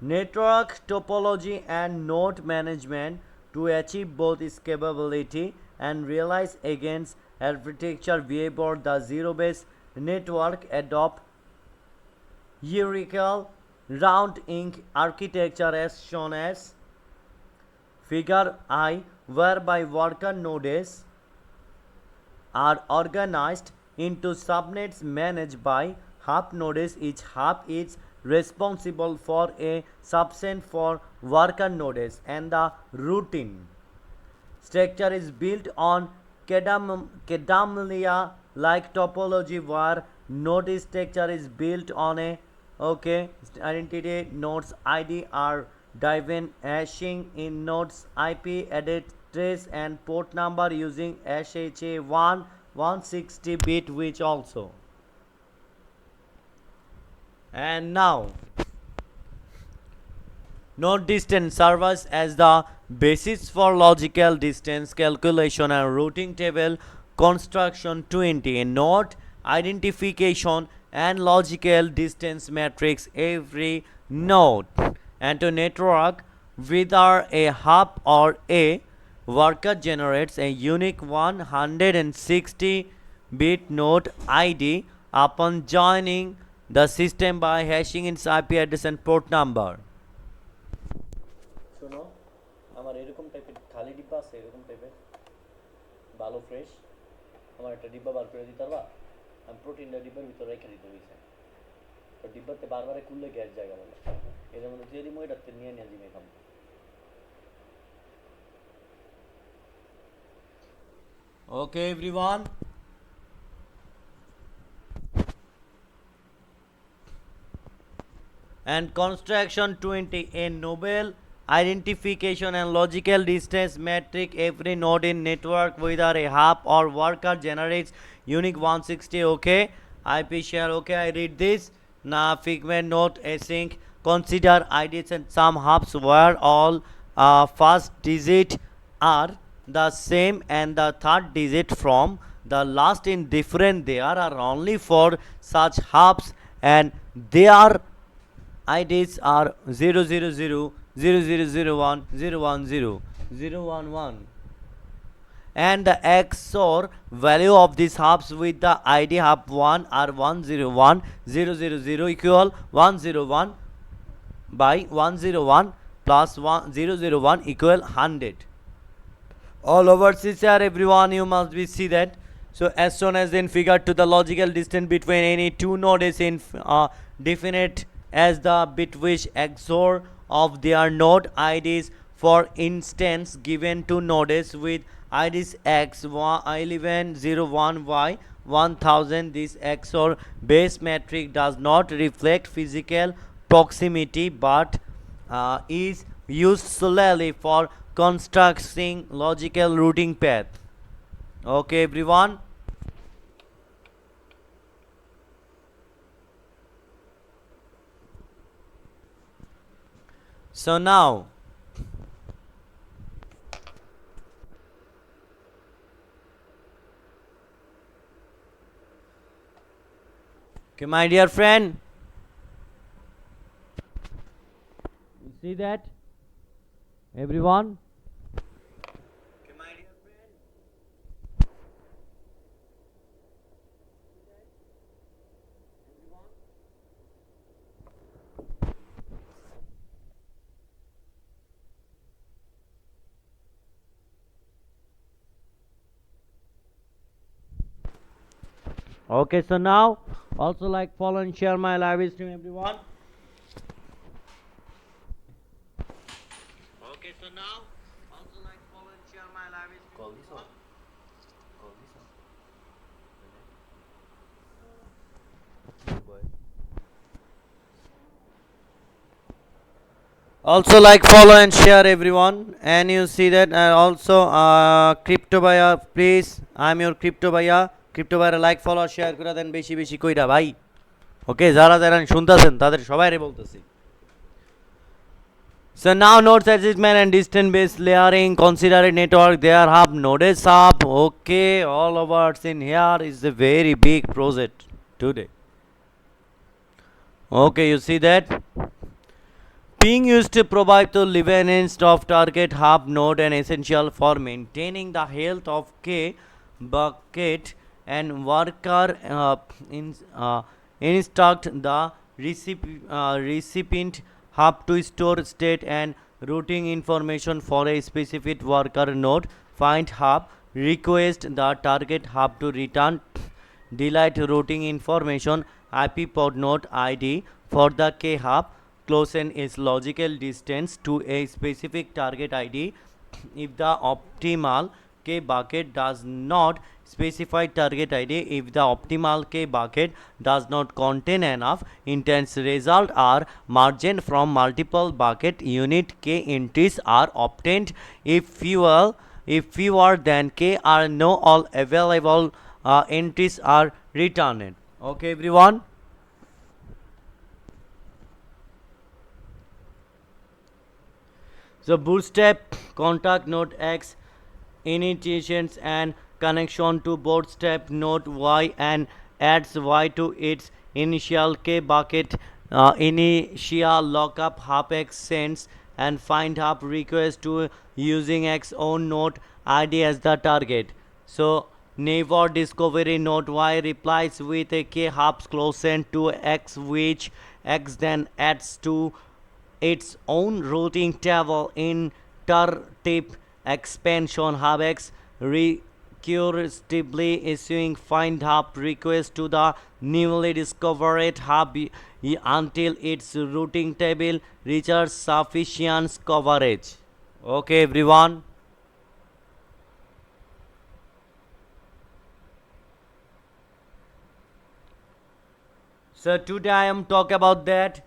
Network topology and node management to achieve both scalability and realize against architecture behavior. The zero-based network adopt hierarchical round-ing architecture as shown as figure I, whereby worker nodes are organized into subnets managed by hub nodes. Each hub is responsible for a subset for worker nodes, and the routing structure is built on Cadelia like topology, where node structure is built on a identity. Nodes ID are driven hashing in nodes IP address and port number using SHA-1 160-bit, which also. And now node distance serves as the basis for logical distance calculation and routing table construction. 20 a node identification and logical distance matrix every node and to network, whether a hub or a worker generates a unique 160-bit node ID upon joining the system by hashing its IP address and port number. শোনো আমার এরকম টাইপের খালি ডিব্বা আছে, এরকম টাইপের ভালো ফ্রেশ আমার একটা ডিব্বা বার করে দিতে পারবা? আমি প্রোটিনটা ডিব্বার ভিতরে রেখে দিতে হয়েছে, তো ডিব্বাতে বারবার খুললে গ্যাস জায়গা বলে এর মধ্যে দিয়ে দিই, এটাতে নিয়ে নিয়ে জিমে খাবো। Okay everyone, and construction 20, a noble identification and logical distance metric. Every node in network, whether a hub or worker, generates unique 160. Okay, IP share. Okay, I read this. Now figment node async, consider IDs and some hubs where all first digit are the same and the third digit from the last in different. There are only for such hubs and their IDs are 000, 0001, 010, 011, and the XOR value of these hubs with the ID hub 1 are 101, 000 equal 101 by 101 plus 001 equal 100. All over CCR everyone, you must be see that. So as soon as in figure to the logical distance between any two nodes in definite as the bit which XOR of their node IDs. For instance, given two nodes with IDs X 1101 Y 1000, this XOR base metric does not reflect physical proximity but is used solely for constructing logical routing path. Okay everyone, so now okay my dear friend, you see that everyone? Okay my dear friend, everyone? Okay, so now also like, follow and share my live stream everyone. Okay, so now also like, follow and share my live stream. Call this on. Call this on. Also like, follow and share everyone, and you see that also crypto buyer, please, I'm your crypto buyer. Crypto buyer like, follow, share করে দেন বেশি বেশি কইরা ভাই। ওকে, যারা যারা শুনতেছেন তাদের সবাইরে বলতেছি। So now nodes assessment and distance based layering, consider a network, there have nodes up. Okay, all of us in here is a very big project today. Okay, you see that being used to provide the livenance of target hub node and essential for maintaining the health of K bucket and worker instruct the recipient hub to store state and routing information for a specific worker node. Find hub, request the target hub to return delete routing information, IP port node ID for the K hub, closen its logical distance to a specific target ID. If the optimal K bucket does not specify target ID, if the optimal K bucket does not contain enough intents, result are margin from multiple bucket unit K entries are obtained. If fewer than K are no all available entries are returned. Okay everyone, so bootstrap contact node X initiations and connection to bootstrap node Y and adds Y to its initial K bucket. Initial lockup hub X sends and find hub request to using X own node ID as the target. So never discovery node Y replies with a k hubs closer to X, which X then adds to its own routing table in tip expansion. Hub X recursively issuing find hub request to the newly discovered hub until its routing table reaches sufficient coverage. Okay, everyone. So today I am talking about that,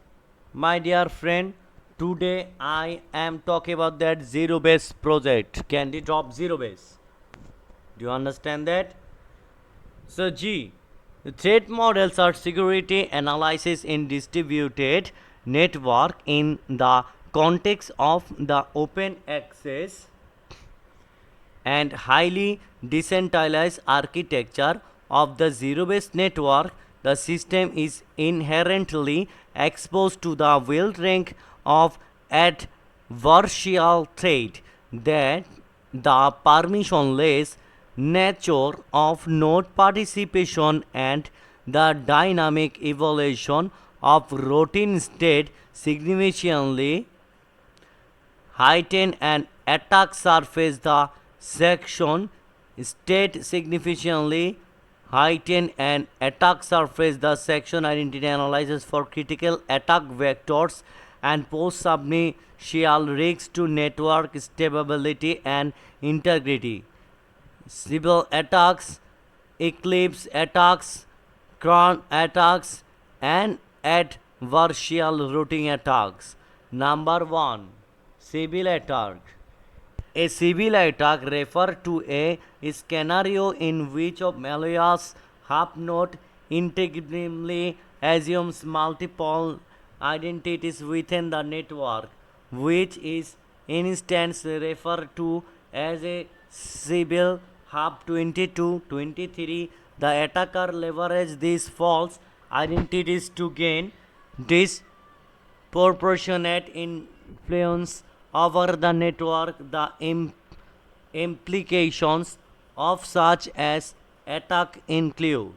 my dear friend. Today I am talking about that zero base project, CANDYDROP zero base. Do you understand that? So G, the threat models are security analysis in distributed network in the context of the open access and highly decentralized architecture of the zero-based network. The system is inherently exposed to the wide range of adversarial threat that the permissionless nature of node participation and the dynamic evolution of routine state significantly heighten an attack surface. The section state significantly heighten an attack surface. The section identity analyzes for critical attack vectors and pose substantial risks to network stability and integrity. Civil attacks, eclipse attacks, cron attacks, and adversarial routing attacks. Number 1. Civil attack. A civil attack refers to a scenario in which a malicious half-node intentionally assumes multiple identities within the network, which is instance referred to as a civil hub 22, 23. The attacker leverages these false identities to gain disproportionate influence over the network. The implications of such as attack include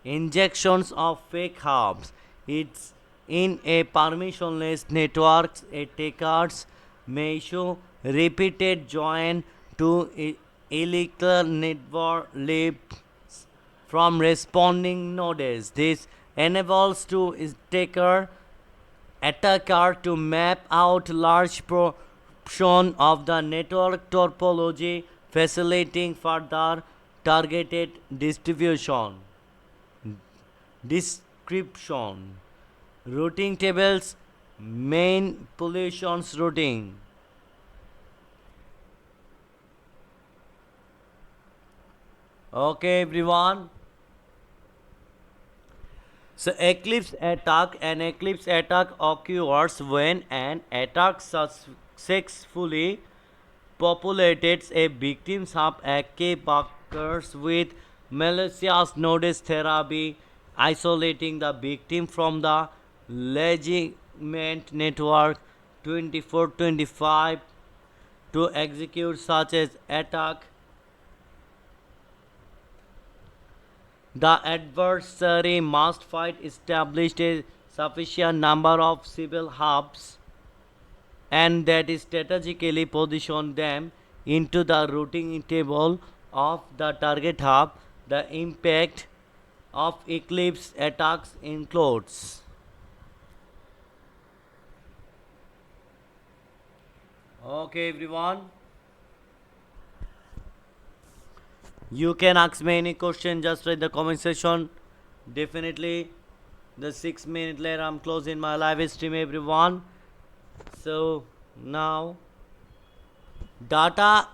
injections of fake hubs. It's in a permissionless network, attackers may issue repeated join to illegal network leads from responding nodes. This enables to attacker to map out large portion of the network topology, facilitating further targeted distribution. Description: routing tables, manipulations routing. Okay, everyone. So eclipse attack. An eclipse attack occurs when an attack successfully populates a victim's hub. Attackers with malicious nodes therapy, isolating the victim from the legitimate network. 24-25 to execute such as attack. The adversary must fight established a sufficient number of civil hubs and that is strategically position them into the routing table of the target hub. The impact of eclipse attacks includes okay, everyone. You can ask me any question, just write the comment section. Definitely, the 6 minutes later, I'm closing my live stream, everyone. So now, data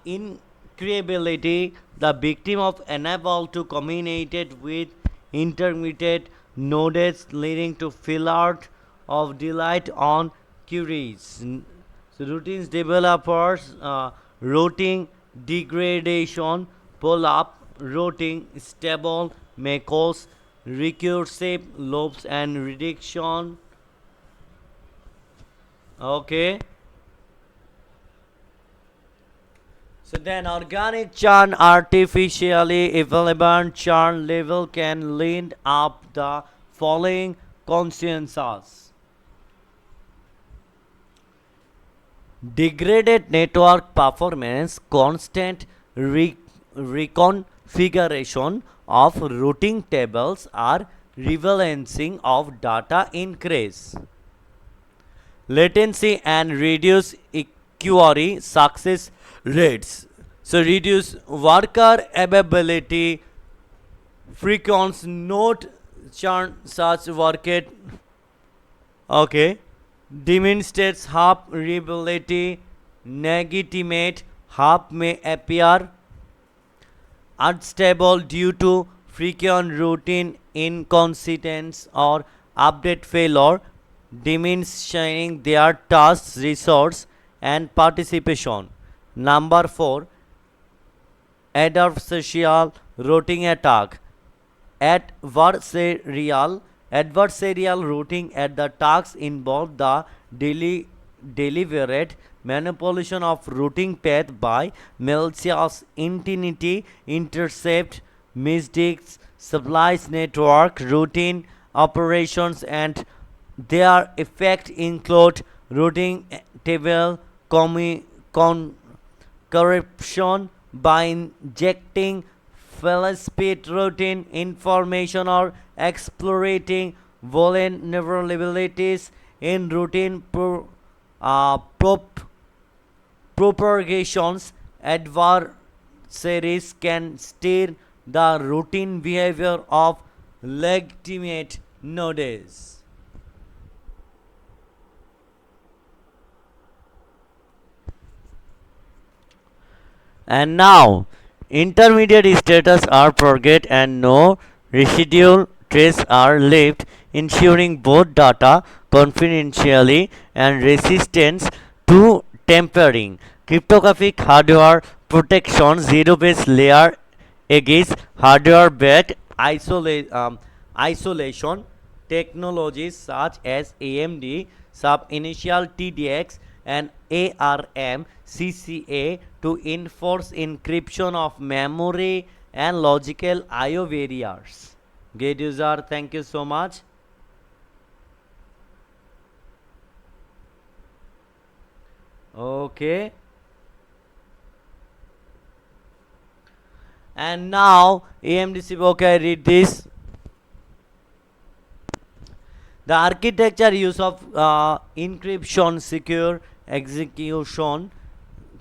increability. The victim of unable to communicate with intermediate nodes, leading to failure of delight on queries. So routines developers routing degradation, pull-up routing stable may cause recursive loops and reduction. Okay. So then organic churn, artificially equivalent churn level can lead up the following consequences. Degraded network performance, constant reconfiguration of routing tables or rebalancing of data increase. Latency and reduce query success rates. So reduce worker availability, frequency note churn such worked. Okay. Demonstrates half reliability, legitimate half may appear unstable due to frequent routine inconsistency or update failure, diminishing their task resource and participation. Number 4, adversarial routing attack. Adversarial routing at the tasks involve the deliberate manipulation of routing path by malicious entity, intercept, mistakes, supplies network routing operations, and their effect include routing table corruption by injecting falsified routing information or exploiting vulnerabilities in routing propagations. Adversaries can steer the routine behavior of legitimate nodes. And now, intermediate status are forget and no residual trace are left, ensuring both data confidentiality and resistance to tampering. Cryptographic hardware protection, zero-base layer against hardware-based isolation technologies such as AMD sub-initial TDX and ARM CCA to enforce encryption of memory and logical IO barriers. Get user, thank you so much. Okay. And now AMD, okay, I read this. The architecture use of encryption, secure execution,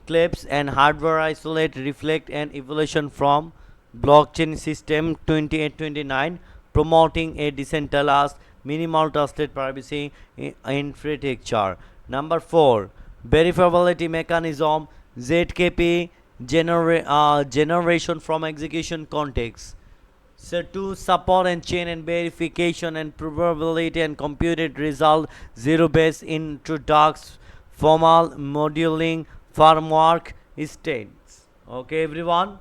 clips, and hardware isolate reflect an evolution from blockchain system 2829, promoting a decentralized, minimal trusted privacy infrastructure. Number 4, verifiability mechanism, ZKP generation from execution context. So to support and chain and verification and probability and computed result, zero base introducts formal modeling framework states. Okay, everyone.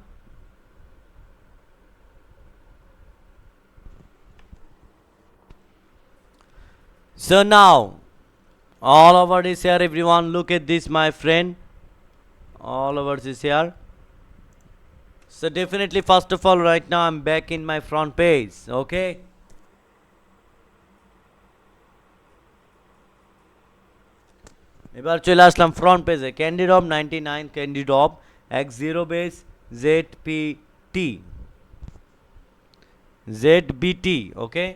So now all over this here, everyone, look at this, my friend. All over this here. So definitely, first of all, right now I'm back in my front page. Okay. এবার চলে আসলাম front পেজে ক্যান্ডিড্রপ 99 ক্যান্ডিড্রপ x0 base ZBT. Okay.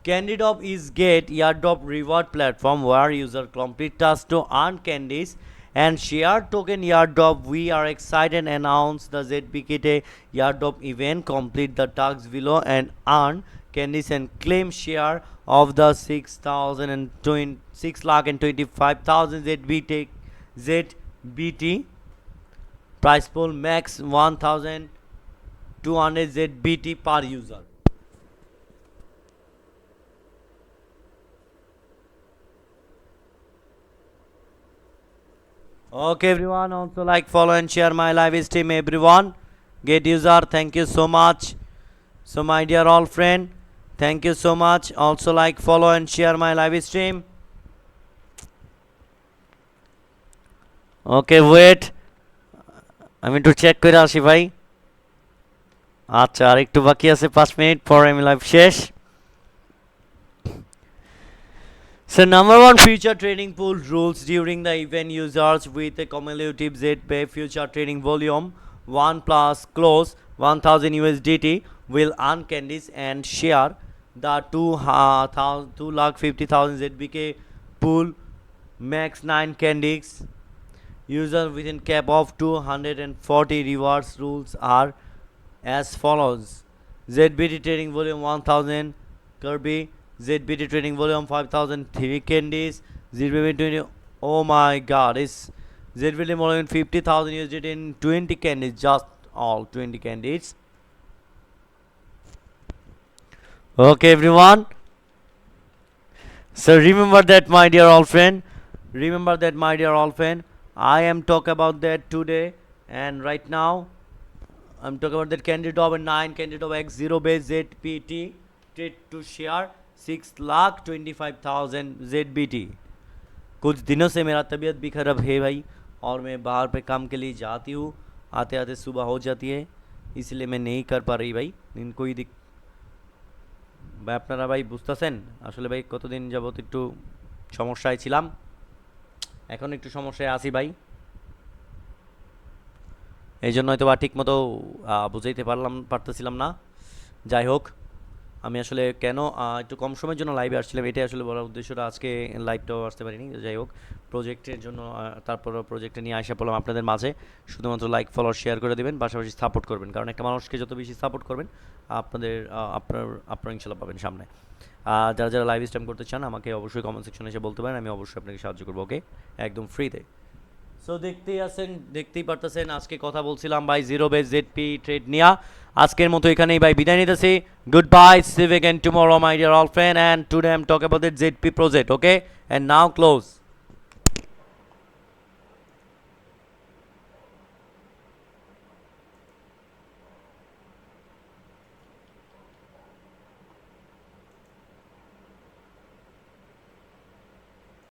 CANDYDROP is get airdrop reward platform where user complete tasks to earn candies and share token airdrop. We are excited to announce the ZBT airdrop event. Complete the tasks below and earn candies and claim share of the 6,25,000 ZBT. Price pool max 1,200 ZBT per user. Okay, everyone, also like, follow and share my live stream, everyone. Get user, thank you so much. So my dear all friend, thank you so much. Also like, follow and share my live stream. Okay, wait, আমি একটু check করে আসি ভাই। আচ্ছা, আর একটু বাকি আছে, 5 minute পরে আমি লাইভ শেষ। So number one, future trading pool rules during the event. Users with a cumulative ZBT future trading volume 1 plus close 1000 USDT will earn candies and share the 2,50,000 ZBK pool max 9 candies. Users within cap of 240 rewards rules are as follows: ZBT trading volume 1000 Kirby, ZBT trading volume 5000 3 candies, ZBT 20. Oh my god, it's ZBT volume 50,000 USDT in 20 candies, just all 20 candies. Okay, everyone. So remember that, my dear old friend. Remember that, my dear old friend. I am talk about that today, and right now I'm talking about that CANDYDROP and 9 CANDYDROP X0 base ZBT trade to share 6,25,000 ZBT. कुछ दिनों से मेरा तबीयत भी खराब है भाई, और मैं बाहर पे काम के लिए जाती हूँ, आते आते सुबह हो जाती है, इसलिए मैं नहीं कर पा रही भाई। इनको ही ভাই আপনারা ভাই বুঝতেছেন আসলে ভাই কতদিন যাবত একটু সমস্যায় ছিলাম, এখন একটু সমস্যায় আছি ভাই, এই জন্য হয়তো বা ঠিক মতো বুঝাইতে পারতেছিলাম না। যাই হোক, আমি আসলে কেন একটু কম সময়ের জন্য লাইভে আসছিলাম, এটাই আসলে বলার উদ্দেশ্যটা। আজকে লাইভটাও আসতে পারিনি, যাই হোক প্রজেক্টের জন্য, তারপর প্রজেক্টে নিয়ে আসা পড়লাম আপনাদের মাঝে। শুধুমাত্র লাইক ফলো শেয়ার করে দেবেন, পাশাপাশি সাপোর্ট করবেন, কারণ একটা মানুষকে যত বেশি সাপোর্ট করবেন আপনাদের আপনারা ইনশাল্লাহ পাবেন সামনে। যারা যারা লাইভ স্ট্রিম করতে চান আমাকে অবশ্যই কমেন্ট সেকশনে এসে বলতে পারেন, আমি অবশ্যই আপনাকে সাহায্য করবো, ওকে, একদম ফ্রিতে। সো দেখতেই পারতেছেন আজকে কথা বলছিলাম ভাই জিরো বেস জেডপি ট্রেড নিয়ে। আজকের মতো এখানেই ভাই বিদায় নিতেছি, good bye, see you again tomorrow my dear all friend, and today I am talk about the ZP project, okay, and now close.